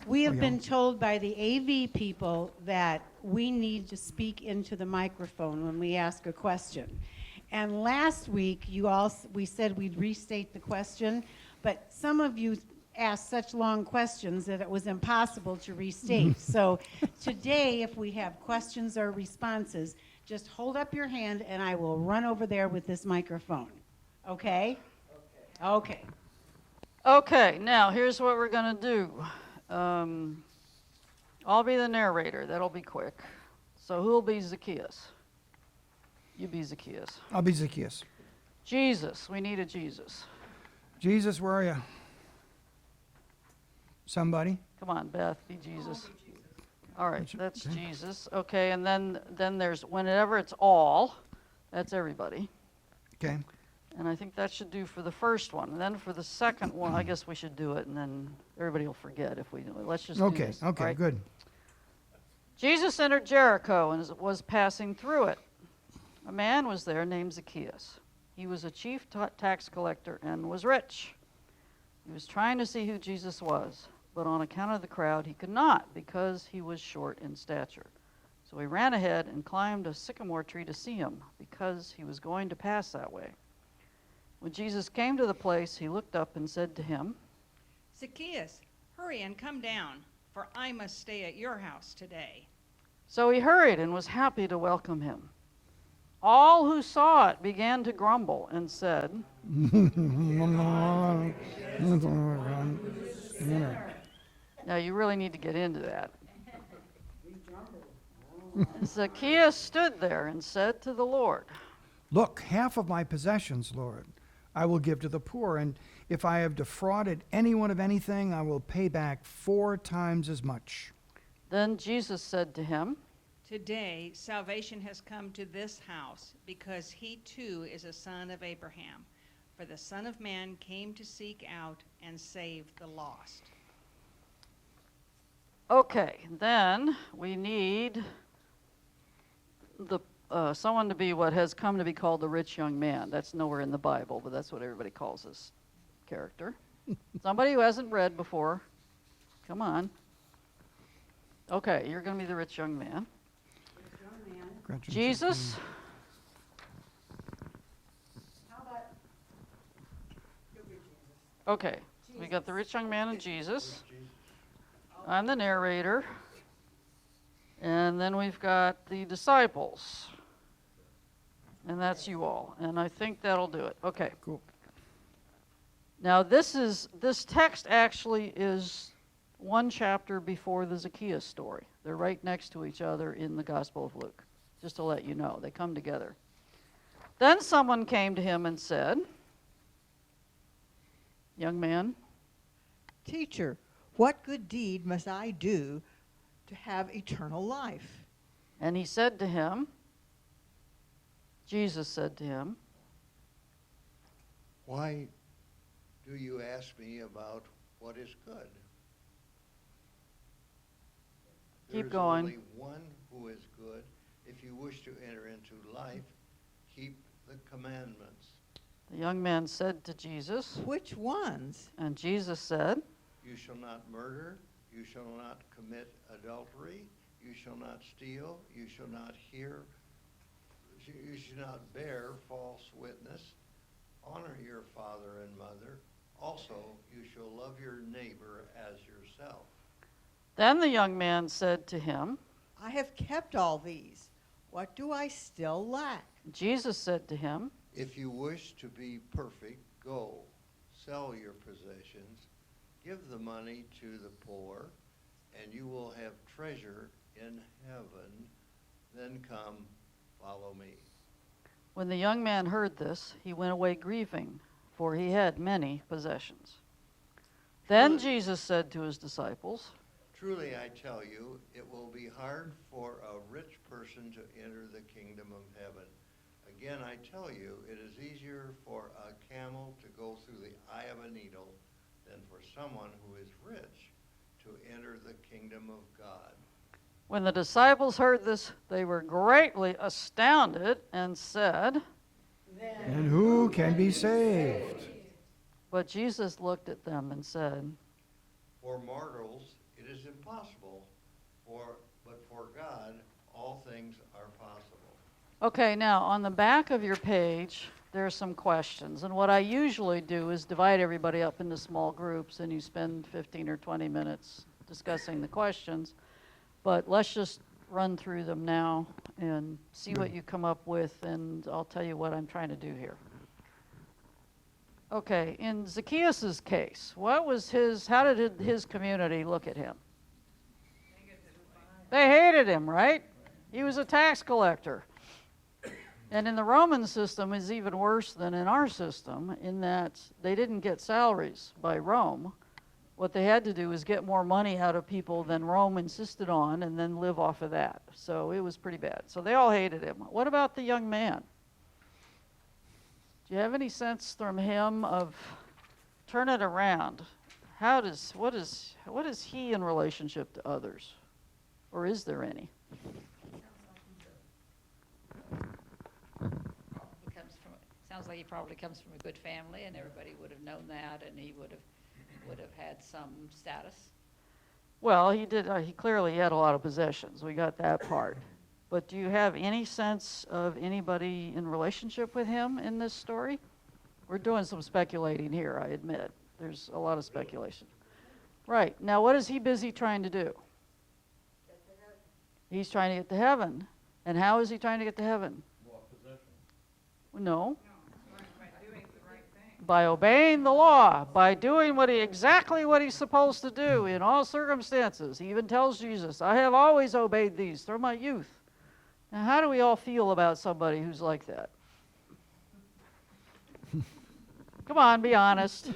we have yeah. been told by the AV people that we need to speak into the microphone when we ask a question. And last week, we said we'd restate the question, but some of you asked such long questions that it was impossible to restate. So today, if we have questions or responses, just hold up your hand and I will run over there with this microphone. Okay? Okay. Okay, now here's what we're going to do. I'll be the narrator. That'll be quick. So who'll be Zacchaeus? You be Zacchaeus. I'll be Zacchaeus. Jesus. We need a Jesus. Jesus, where are you? Somebody? Come on, Beth, be Jesus. All right, that's Okay. Jesus. Okay, and then there's whenever it's all, that's everybody. Okay. And I think that should do for the first one. And then for the second one, I guess we should do it, and then everybody will forget if we do it. Let's just do Okay. this. Okay. all right? Good. Jesus entered Jericho and was passing through it. A man was there named Zacchaeus. He was a chief tax collector and was rich. He was trying to see who Jesus was, but on account of the crowd, he could not because he was short in stature. So he ran ahead and climbed a sycamore tree to see him because he was going to pass that way. When Jesus came to the place, he looked up and said to him, Zacchaeus, hurry and come down, for I must stay at your house today. So he hurried and was happy to welcome him. All who saw it began to grumble and said, Now you really need to get into that. Zacchaeus stood there and said to the Lord, Look, half of my possessions, Lord, I will give to the poor, and if I have defrauded anyone of anything, I will pay back 4 times as much. Then Jesus said to him, Today salvation has come to this house, because he too is a son of Abraham. For the Son of Man came to seek out and save the lost. Okay, then we need someone to be what has come to be called the rich young man. That's nowhere in the Bible, but that's what everybody calls this character. Somebody who hasn't read before. Come on. Okay, you're going to be the rich young man. Jesus Okay, we got the rich young man and Jesus. I'm the narrator. And then we've got the disciples. And that's you all. And I think that'll do it. Okay. Cool. Now this text actually is one chapter before the Zacchaeus story. They're right next to each other in the Gospel of Luke. Just to let you know, they come together. Then someone came to him and said, young man, Teacher, what good deed must I do to have eternal life? and he said to him, Jesus said to him, Why do you ask me about what is good? Keep There is going. only one who is good. If you wish to enter into life, keep the commandments. the young man said to Jesus, Which ones? and Jesus said, You shall not murder. You shall not commit adultery. You shall not steal. You shall not You should not bear false witness. Honor your father and mother. Also, you shall love your neighbor as yourself. Then the young man said to him, I have kept all these. What do I still lack? Jesus said to him, If you wish to be perfect, go, sell your possessions, give the money to the poor, and you will have treasure in heaven. Then come, follow me. when the young man heard this, he went away grieving, for he had many possessions. Then Jesus said to his disciples, Truly I tell you, it will be hard for a rich person to enter the kingdom of heaven. Again, I tell you, it is easier for a camel to go through the eye of a needle than for someone who is rich to enter the kingdom of God. when the disciples heard this, they were greatly astounded and said, And who can be saved? but Jesus looked at them and said, For mortals it is impossible, but for God all things are possible. okay, now on the back of your page, there are some questions. And what I usually do is divide everybody up into small groups, and you spend 15 or 20 minutes discussing the questions. But let's just run through them now and see what you come up with, and I'll tell you what I'm trying to do here. Okay, in Zacchaeus' case, how did his community look at him? They hated him, right? He was a tax collector. And in the Roman system is even worse than in our system, in that they didn't get salaries by Rome. What they had to do was get more money out of people than Rome insisted on and then live off of that. So it was pretty bad. So they all hated him. What about the young man? Do you have any sense from him of turn it around? What is he in relationship to others? Or is there any? Sounds like he probably comes from a good family, and everybody would have known that, and he would have had some status. Well, he did. He clearly had a lot of possessions. We got that part. But do you have any sense of anybody in relationship with him in this story? We're doing some speculating here, I admit. There's a lot of speculation. Right. Now, what is he busy trying to do? He's trying to get to heaven. And how is he trying to get to heaven? No. By obeying the law, by doing exactly what he's supposed to do in all circumstances. He even tells Jesus, I have always obeyed these from my youth. Now, how do we all feel about somebody who's like that? Come on, be honest.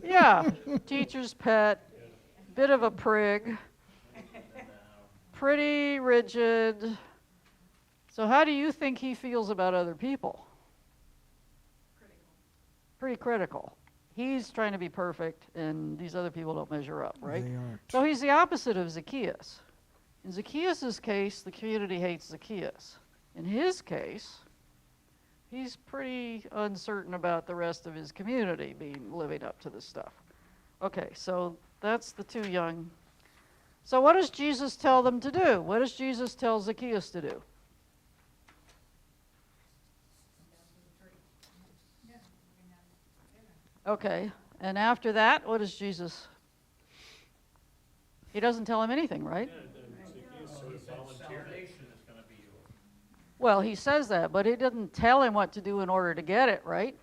Yeah, teacher's pet, bit of a prig, pretty rigid. So how do you think he feels about other people? Pretty critical. He's trying to be perfect, and these other people don't measure up, right? They aren't. So he's the opposite of Zacchaeus. In Zacchaeus' case, the community hates Zacchaeus. In his case, he's pretty uncertain about the rest of his community living up to this stuff. Okay, so that's the two young. So what does Jesus tell them to do? What does Jesus tell Zacchaeus to do? Okay, and after that, what does Jesus? He doesn't tell him anything, right? Well, he says that, but he didn't tell him what to do in order to get it, right?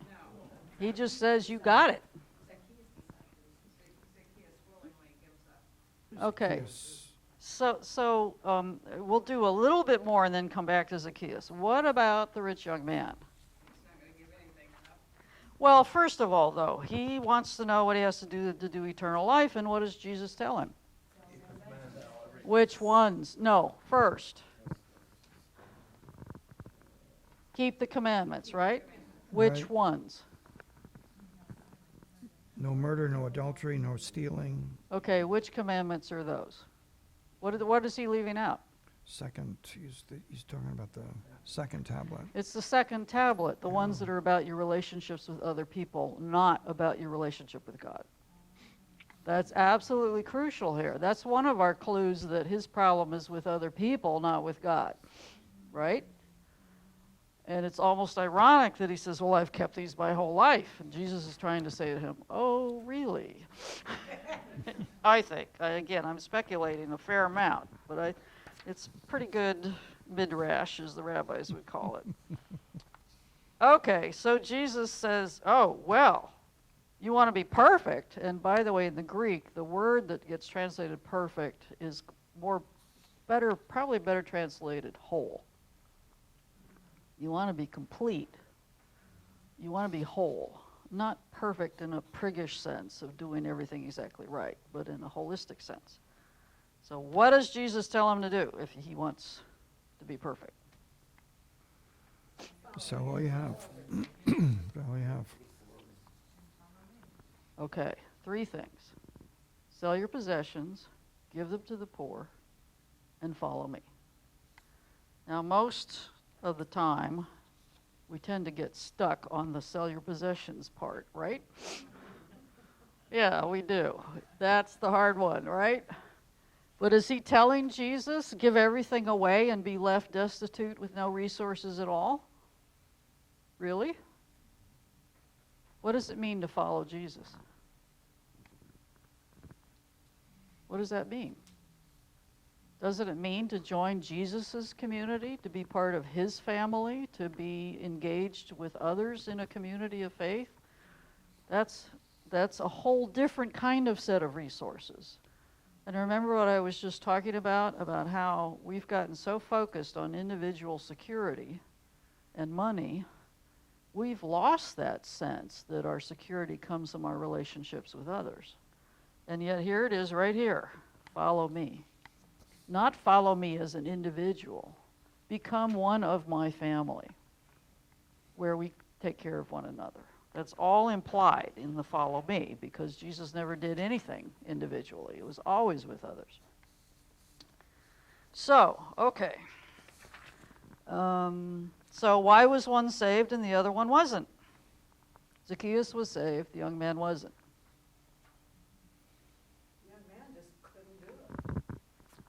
He just says, you got it. Okay. So we'll do a little bit more and then come back to Zacchaeus. What about the rich young man? Well, first of all, though, he wants to know what he has to do eternal life, and what does Jesus tell him? Which ones? No, first. Keep the commandments, right? Which Right. ones? No murder, no adultery, no stealing. Okay, which commandments are those? What is he leaving out? Second, he's talking about the second tablet. It's the second tablet, the ones that are about your relationships with other people, not about your relationship with God. That's absolutely crucial here. That's one of our clues that his problem is with other people, not with God, right? And it's almost ironic that he says, well, I've kept these my whole life. And Jesus is trying to say to him, oh, really? I think. Again, I'm speculating a fair amount, but it's pretty good midrash, as the rabbis would call it. Okay, so Jesus says, oh, well, you want to be perfect. And by the way, in the Greek, the word that gets translated perfect is probably better translated whole. You want to be complete. You want to be whole. Not perfect in a priggish sense of doing everything exactly right, but in a holistic sense. So what does Jesus tell him to do if he wants to be perfect? So all you have. All you have. Okay, 3 things. Sell your possessions, give them to the poor, and follow me. Now, most of the time, we tend to get stuck on the sell your possessions part, right? Yeah, we do. That's the hard one, right? But is he telling Jesus, give everything away and be left destitute with no resources at all? Really? What does it mean to follow Jesus? What does that mean? Doesn't it mean to join Jesus' community, to be part of his family, to be engaged with others in a community of faith? That's a whole different kind of set of resources. And remember what I was just talking about how we've gotten so focused on individual security and money, we've lost that sense that our security comes from our relationships with others. And yet here it is right here, follow me. Not follow me as an individual. Become one of my family, where we take care of one another. That's all implied in the follow me, because Jesus never did anything individually. It was always with others. So, okay. So why was one saved and the other one wasn't? Zacchaeus was saved, the young man wasn't.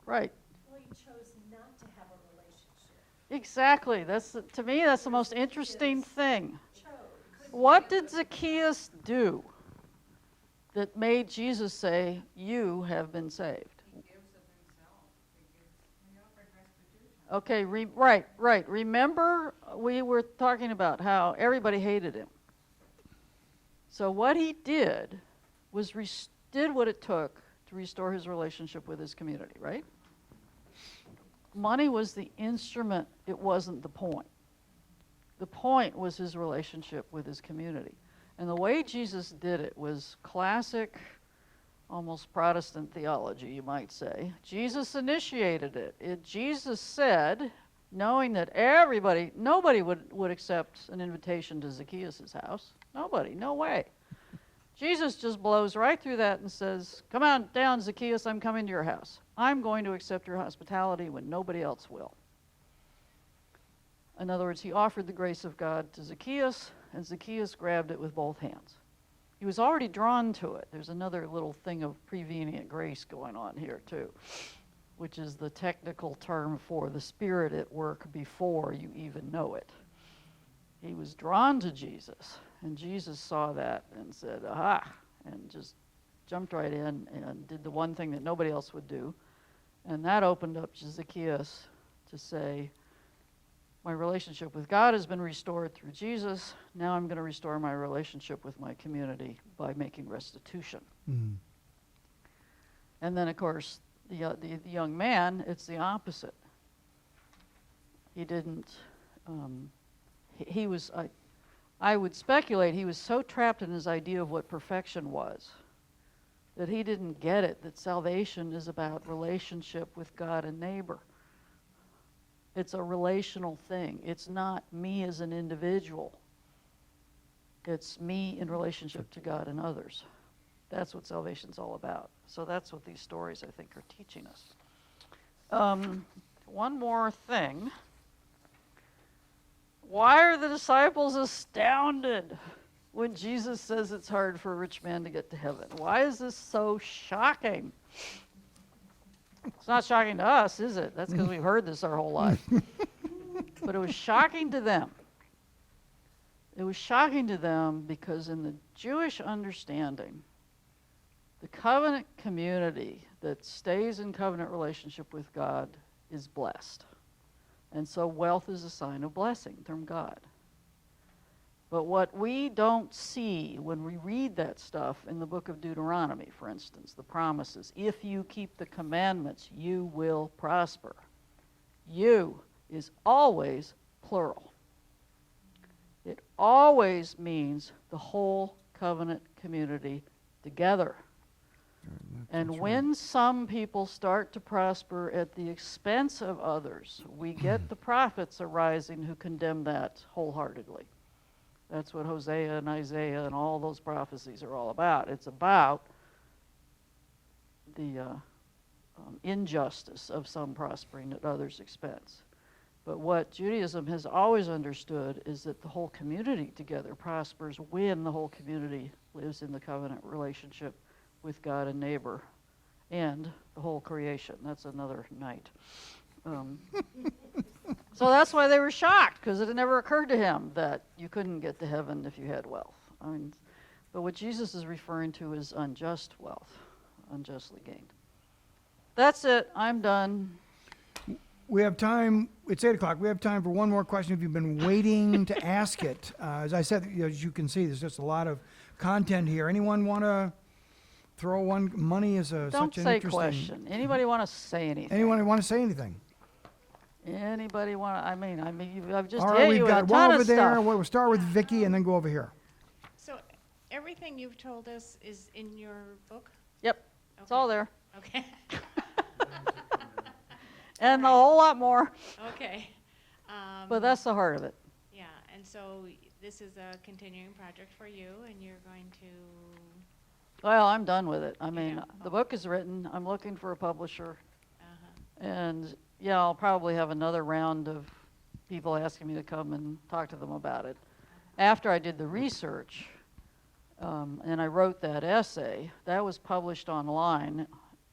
Right. Well, he chose not to have a relationship. Exactly. To me, that's the most interesting thing. What did Zacchaeus do that made Jesus say, you have been saved? He gives of himself. He offered restitution. Okay, right. Remember, we were talking about how everybody hated him. So what he did was did what it took to restore his relationship with his community, right? Money was the instrument, it wasn't the point. The point was his relationship with his community. And the way Jesus did it was classic, almost Protestant theology, you might say. Jesus initiated it. Jesus said, knowing that nobody would accept an invitation to Zacchaeus' house. Nobody, no way. Jesus just blows right through that and says, come on down, Zacchaeus, I'm coming to your house. I'm going to accept your hospitality when nobody else will. In other words, he offered the grace of God to Zacchaeus, and Zacchaeus grabbed it with both hands. He was already drawn to it. There's another little thing of prevenient grace going on here, too, which is the technical term for the Spirit at work before you even know it. He was drawn to Jesus, And Jesus saw that and said, aha, and just jumped right in and did the one thing that nobody else would do. And that opened up Zacchaeus to say, my relationship with God has been restored through Jesus. Now I'm going to restore my relationship with my community by making restitution. Mm. And then, of course, the young man, it's the opposite. He didn't, he was, I would speculate, he was so trapped in his idea of what perfection was that he didn't get it, that salvation is about relationship with God and neighbor. It's a relational thing. It's not me as an individual. It's me in relationship to God and others. That's what salvation's all about. So that's what these stories, I think, are teaching us. One more thing. Why are the disciples astounded when Jesus says it's hard for a rich man to get to heaven? Why is this so shocking? It's not shocking to us, is it? That's because we've heard this our whole life. But it was shocking to them. It was shocking to them because in the Jewish understanding, the covenant community that stays in covenant relationship with God is blessed. And so wealth is a sign of blessing from God. But what we don't see when we read that stuff in the book of Deuteronomy, for instance, the promises, if you keep the commandments, you will prosper. You is always plural. It always means the whole covenant community together. And when some people start to prosper at the expense of others, we get the prophets arising who condemn that wholeheartedly. That's what Hosea and Isaiah and all those prophecies are all about. It's about the injustice of some prospering at others' expense. But what Judaism has always understood is that the whole community together prospers when the whole community lives in the covenant relationship with God and neighbor and the whole creation. That's another night. So that's why they were shocked, because it had never occurred to him that you couldn't get to heaven if you had wealth. I mean, but what Jesus is referring to is unjust wealth, unjustly gained. That's it. I'm done. We have time. It's 8 o'clock. We have time for one more question if you've been waiting to ask it. As I said, as you can see, there's just a lot of content here. Anyone want to throw one? Money is Don't such an say interesting... question. Anybody want to say anything? Anyone want to say anything? Anybody want to? I mean, I've just All right, hit we've you with a got ton one of over there. stuff. We'll start with Vicki and then go over here. So everything you've told us is in your book? Yep, it's all there. Okay. And a whole lot more, Okay. but that's the heart of it. Yeah, and so this is a continuing project for you, and you're going to... Well, I'm done with it. I You're mean, done. the book is written. I'm looking for a publisher. Uh-huh. And yeah, I'll probably have another round of people asking me to come and talk to them about it. After I did the research, and I wrote that essay, that was published online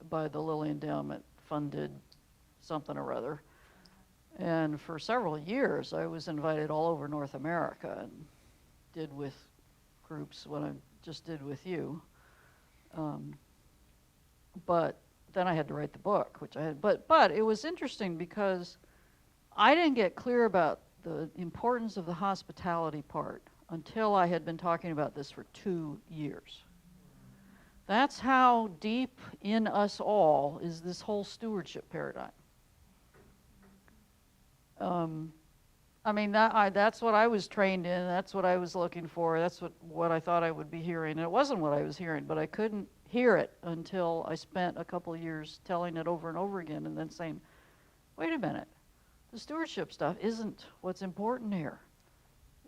by the Lilly Endowment, funded something or other. And for several years, I was invited all over North America and did with groups what I just did with you. But then I had to write the book, which I had. But it was interesting because I didn't get clear about the importance of the hospitality part until I had been talking about this for 2 years. That's how deep in us all is this whole stewardship paradigm. I mean, that's what I was trained in. That's what I was looking for. That's what I thought I would be hearing. And it wasn't what I was hearing, but I couldn't hear it until I spent a couple of years telling it over and over again and then saying, wait a minute, the stewardship stuff isn't what's important here.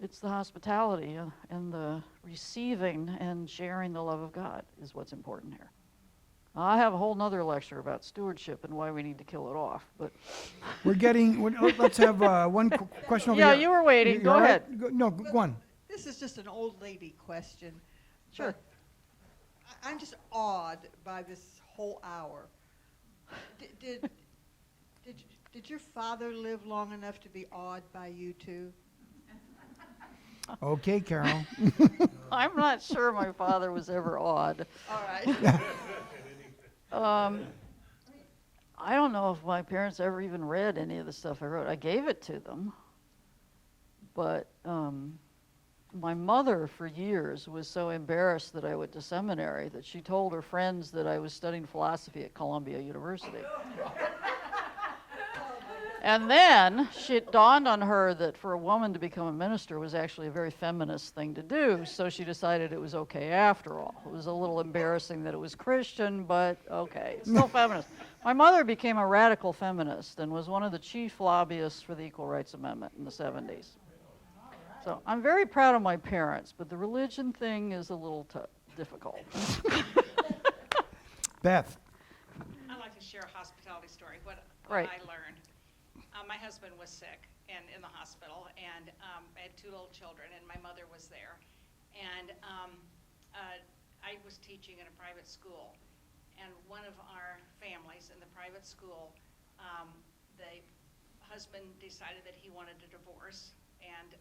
It's the hospitality and the receiving and sharing the love of God is what's important here. I have a whole nother lecture about stewardship and why we need to kill it off, but... Let's have one question over yeah, here. you were waiting. You Go all right? ahead. No, go on. This is just an old lady question. Sure. but I'm just awed by this whole hour. Did your father live long enough to be awed by you too? Okay, Carol. I'm not sure my father was ever odd. All right. I don't know if my parents ever even read any of the stuff I wrote. I gave it to them. But my mother, for years, was so embarrassed that I went to seminary that she told her friends that I was studying philosophy at Columbia University. And then it dawned on her that for a woman to become a minister was actually a very feminist thing to do, so she decided it was okay after all. It was a little embarrassing that it was Christian, but okay, it's still feminist. My mother became a radical feminist and was one of the chief lobbyists for the Equal Rights Amendment in the 70s. So I'm very proud of my parents, but the religion thing is a little difficult. Beth. I'd like to share a hospitality story, what Right. I learned. My husband was sick and in the hospital, and I had 2 little children, and my mother was there. And I was teaching in a private school, and one of our families in the private school, the husband decided that he wanted a divorce, and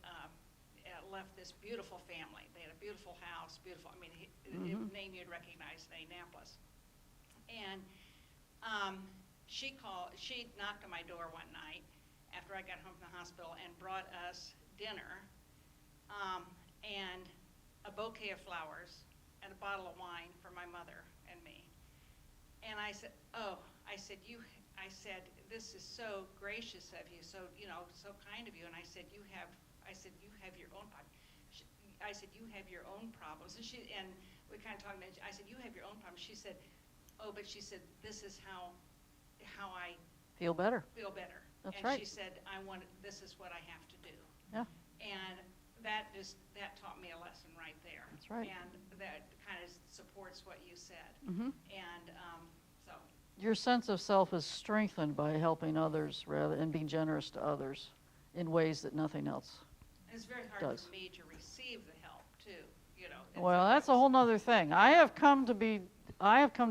left this beautiful family. They had a beautiful house, beautiful, I mean, a name you'd recognize, Indianapolis. And she knocked on my door one night after I got home from the hospital and brought us dinner and a bouquet of flowers and a bottle of wine for my mother and me. And I said, I said, this is so gracious of you, so kind of you. And I said, you have your own problems. I said, you have your own problems. And we kind of talked. I said, you have your own problems. She said, oh, but she said, this is how I Feel better. feel better. That's and right. she said, this is what I have to do. Yeah, And that taught me a lesson right there. That's right. And that kind of supports what you said. Mhm. And so. Your sense of self is strengthened by helping others and being generous to others in ways that nothing else. It's very hard Does. for me to receive the help too, Well, that's a whole nother thing. I have come to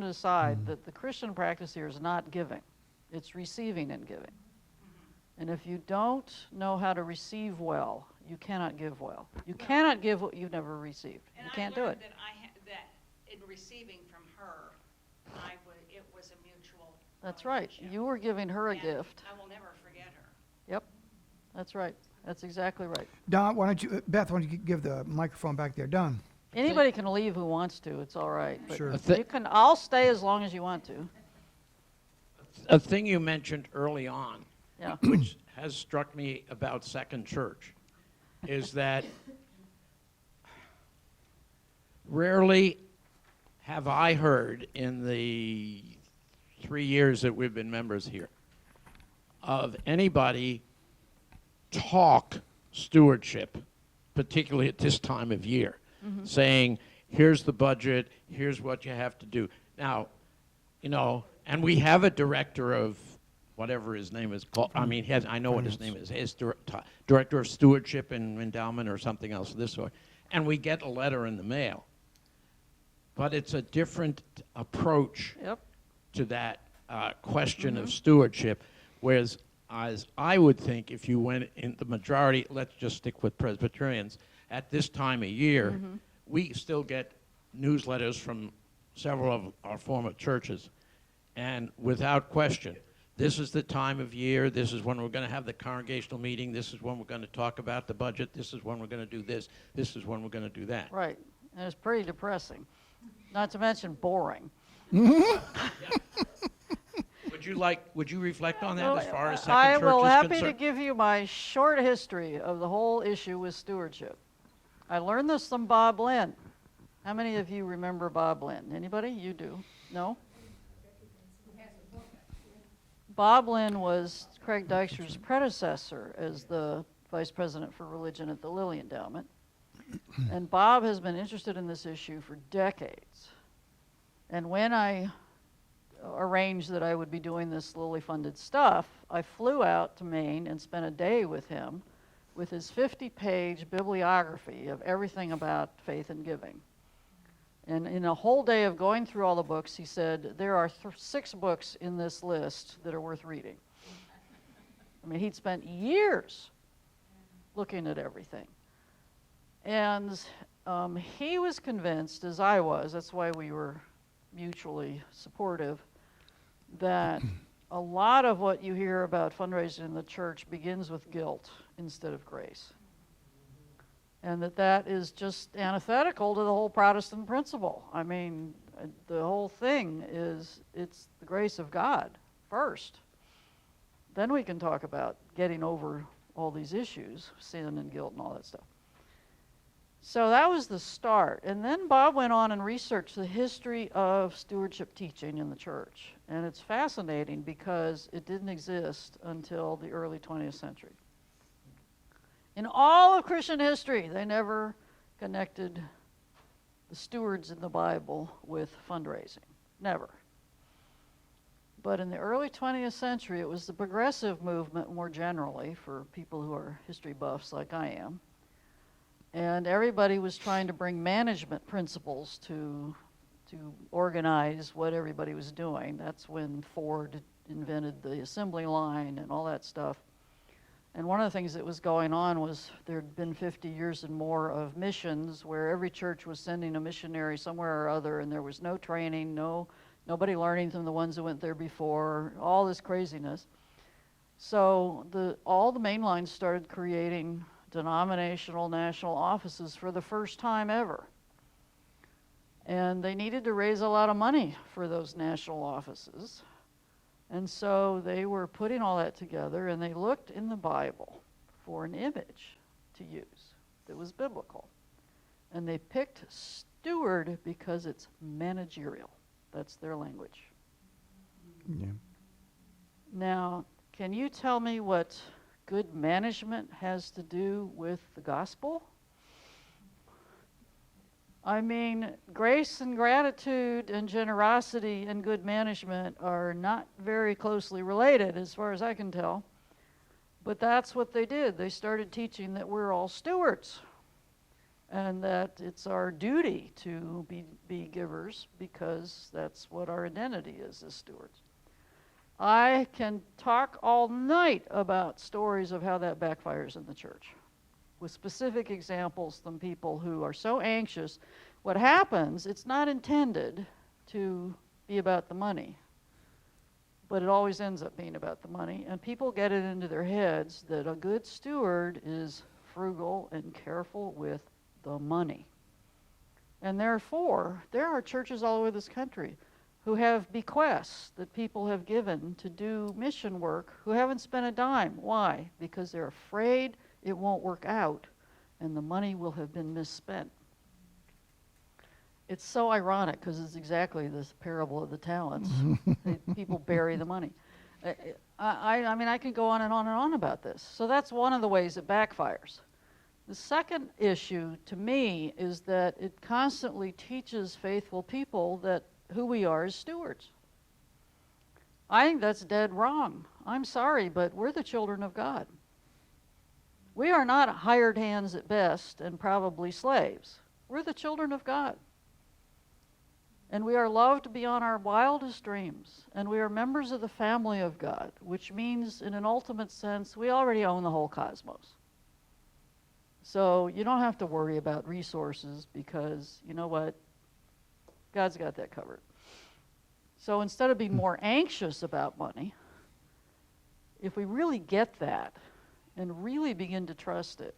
decide that the Christian practice here is not giving. It's receiving and giving. And if you don't know how to receive well, you cannot give well. You cannot give what you've never received. And You can't do I it. learned that in receiving from her, it was a mutual That's right. relationship. You were giving her a And gift. I will never forget her. Yep. That's right. That's exactly right. Don, Beth, why don't you give the microphone back there? Don. Anybody can leave who wants to. It's all right. But Sure. I'll stay as long as you want to. A thing you mentioned early on, Yeah. which has struck me about Second Church, is that rarely have I heard in the 3 years that we've been members here of anybody talk stewardship, particularly at this time of year, saying, here's the budget, here's what you have to do. Now, and we have a director of whatever his name is called. I mean, I know what his name is. His director of stewardship and endowment or something else of this sort. And we get a letter in the mail. But it's a different approach Yep. to that question of stewardship, whereas as I would think if you went in the majority, let's just stick with Presbyterians, at this time of year, we still get newsletters from several of our former churches. And without question, this is the time of year, this is when we're going to have the congregational meeting, this is when we're going to talk about the budget, this is when we're going to do this, this is when we're going to do that. Right. And it's pretty depressing. Not to mention boring. Would you reflect on that as far as I Second Church will is happy to concerned? give you my short history of the whole issue with stewardship. I learned this from Bob Lynn. How many of you remember Bob Lynn? Anybody? You do. No? Bob Lynn was Craig Dyksher's predecessor as the vice president for religion at the Lilly Endowment. And Bob has been interested in this issue for decades. And when I arranged that I would be doing this Lilly-funded stuff, I flew out to Maine and spent a day with him with his 50-page bibliography of everything about faith and giving. And in a whole day of going through all the books, he said, there are 6 books in this list that are worth reading. I mean, he'd spent years looking at everything. And he was convinced, as I was, that's why we were mutually supportive, that a lot of what you hear about fundraising in the church begins with guilt instead of grace. And that is just antithetical to the whole Protestant principle. I mean, the whole thing is it's the grace of God first. Then we can talk about getting over all these issues, sin and guilt and all that stuff. So that was the start. And then Bob went on and researched the history of stewardship teaching in the church. And it's fascinating because it didn't exist until the early 20th century. In all of Christian history, they never connected the stewards in the Bible with fundraising. Never. But in the early 20th century, it was the progressive movement more generally, for people who are history buffs like I am. And everybody was trying to bring management principles to organize what everybody was doing. That's when Ford invented the assembly line and all that stuff. And one of the things that was going on was there had been 50 years and more of missions where every church was sending a missionary somewhere or other, and there was no training, nobody learning from the ones who went there before, all this craziness. So all the main lines started creating denominational national offices for the first time ever. And they needed to raise a lot of money for those national offices. And so they were putting all that together, and they looked in the Bible for an image to use that was biblical. And they picked steward because it's managerial. That's their language. Yeah. Now, can you tell me what good management has to do with the gospel? I mean, grace and gratitude and generosity and good management are not very closely related as far as I can tell. But that's what they did. They started teaching that we're all stewards and that it's our duty to be givers because that's what our identity is as stewards. I can talk all night about stories of how that backfires in the church, with specific examples from people who are so anxious. What happens, it's not intended to be about the money, but it always ends up being about the money. And people get it into their heads that a good steward is frugal and careful with the money. And therefore, there are churches all over this country who have bequests that people have given to do mission work who haven't spent a dime. Why? Because they're afraid it won't work out and the money will have been misspent. It's so ironic because it's exactly this parable of the talents. People bury the money. I mean, I can go on and on and on about this. So that's one of the ways it backfires. The second issue to me is that it constantly teaches faithful people that who we are as stewards. I think that's dead wrong. I'm sorry, but we're the children of God. We are not hired hands at best and probably slaves. We're the children of God. And we are loved beyond our wildest dreams. And we are members of the family of God, which means in an ultimate sense, we already own the whole cosmos. So you don't have to worry about resources because, you know what? God's got that covered. So instead of being more anxious about money, if we really get that and really begin to trust it,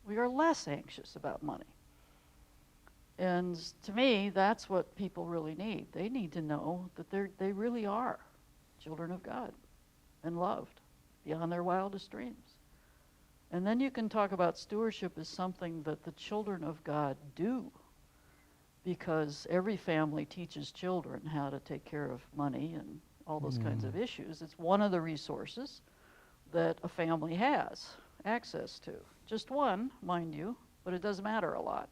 we are less anxious about money. And to me, that's what people really need. They need to know that they really are children of God and loved beyond their wildest dreams. And then you can talk about stewardship as something that the children of God do, because every family teaches children how to take care of money and all those kinds of issues. It's one of the resources that a family has access to. Just one, mind you, but it does matter a lot.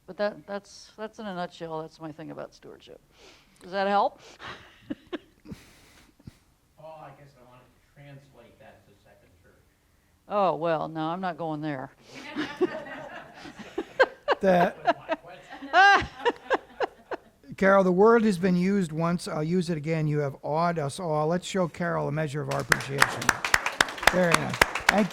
But that's in a nutshell, that's my thing about stewardship. Does that help? Oh, I guess I wanted to translate that to Second Church. Oh, well, no, I'm not going there. Carol, the word has been used once. I'll use it again. You have awed us all. Let's show Carol a measure of our appreciation. Very nice.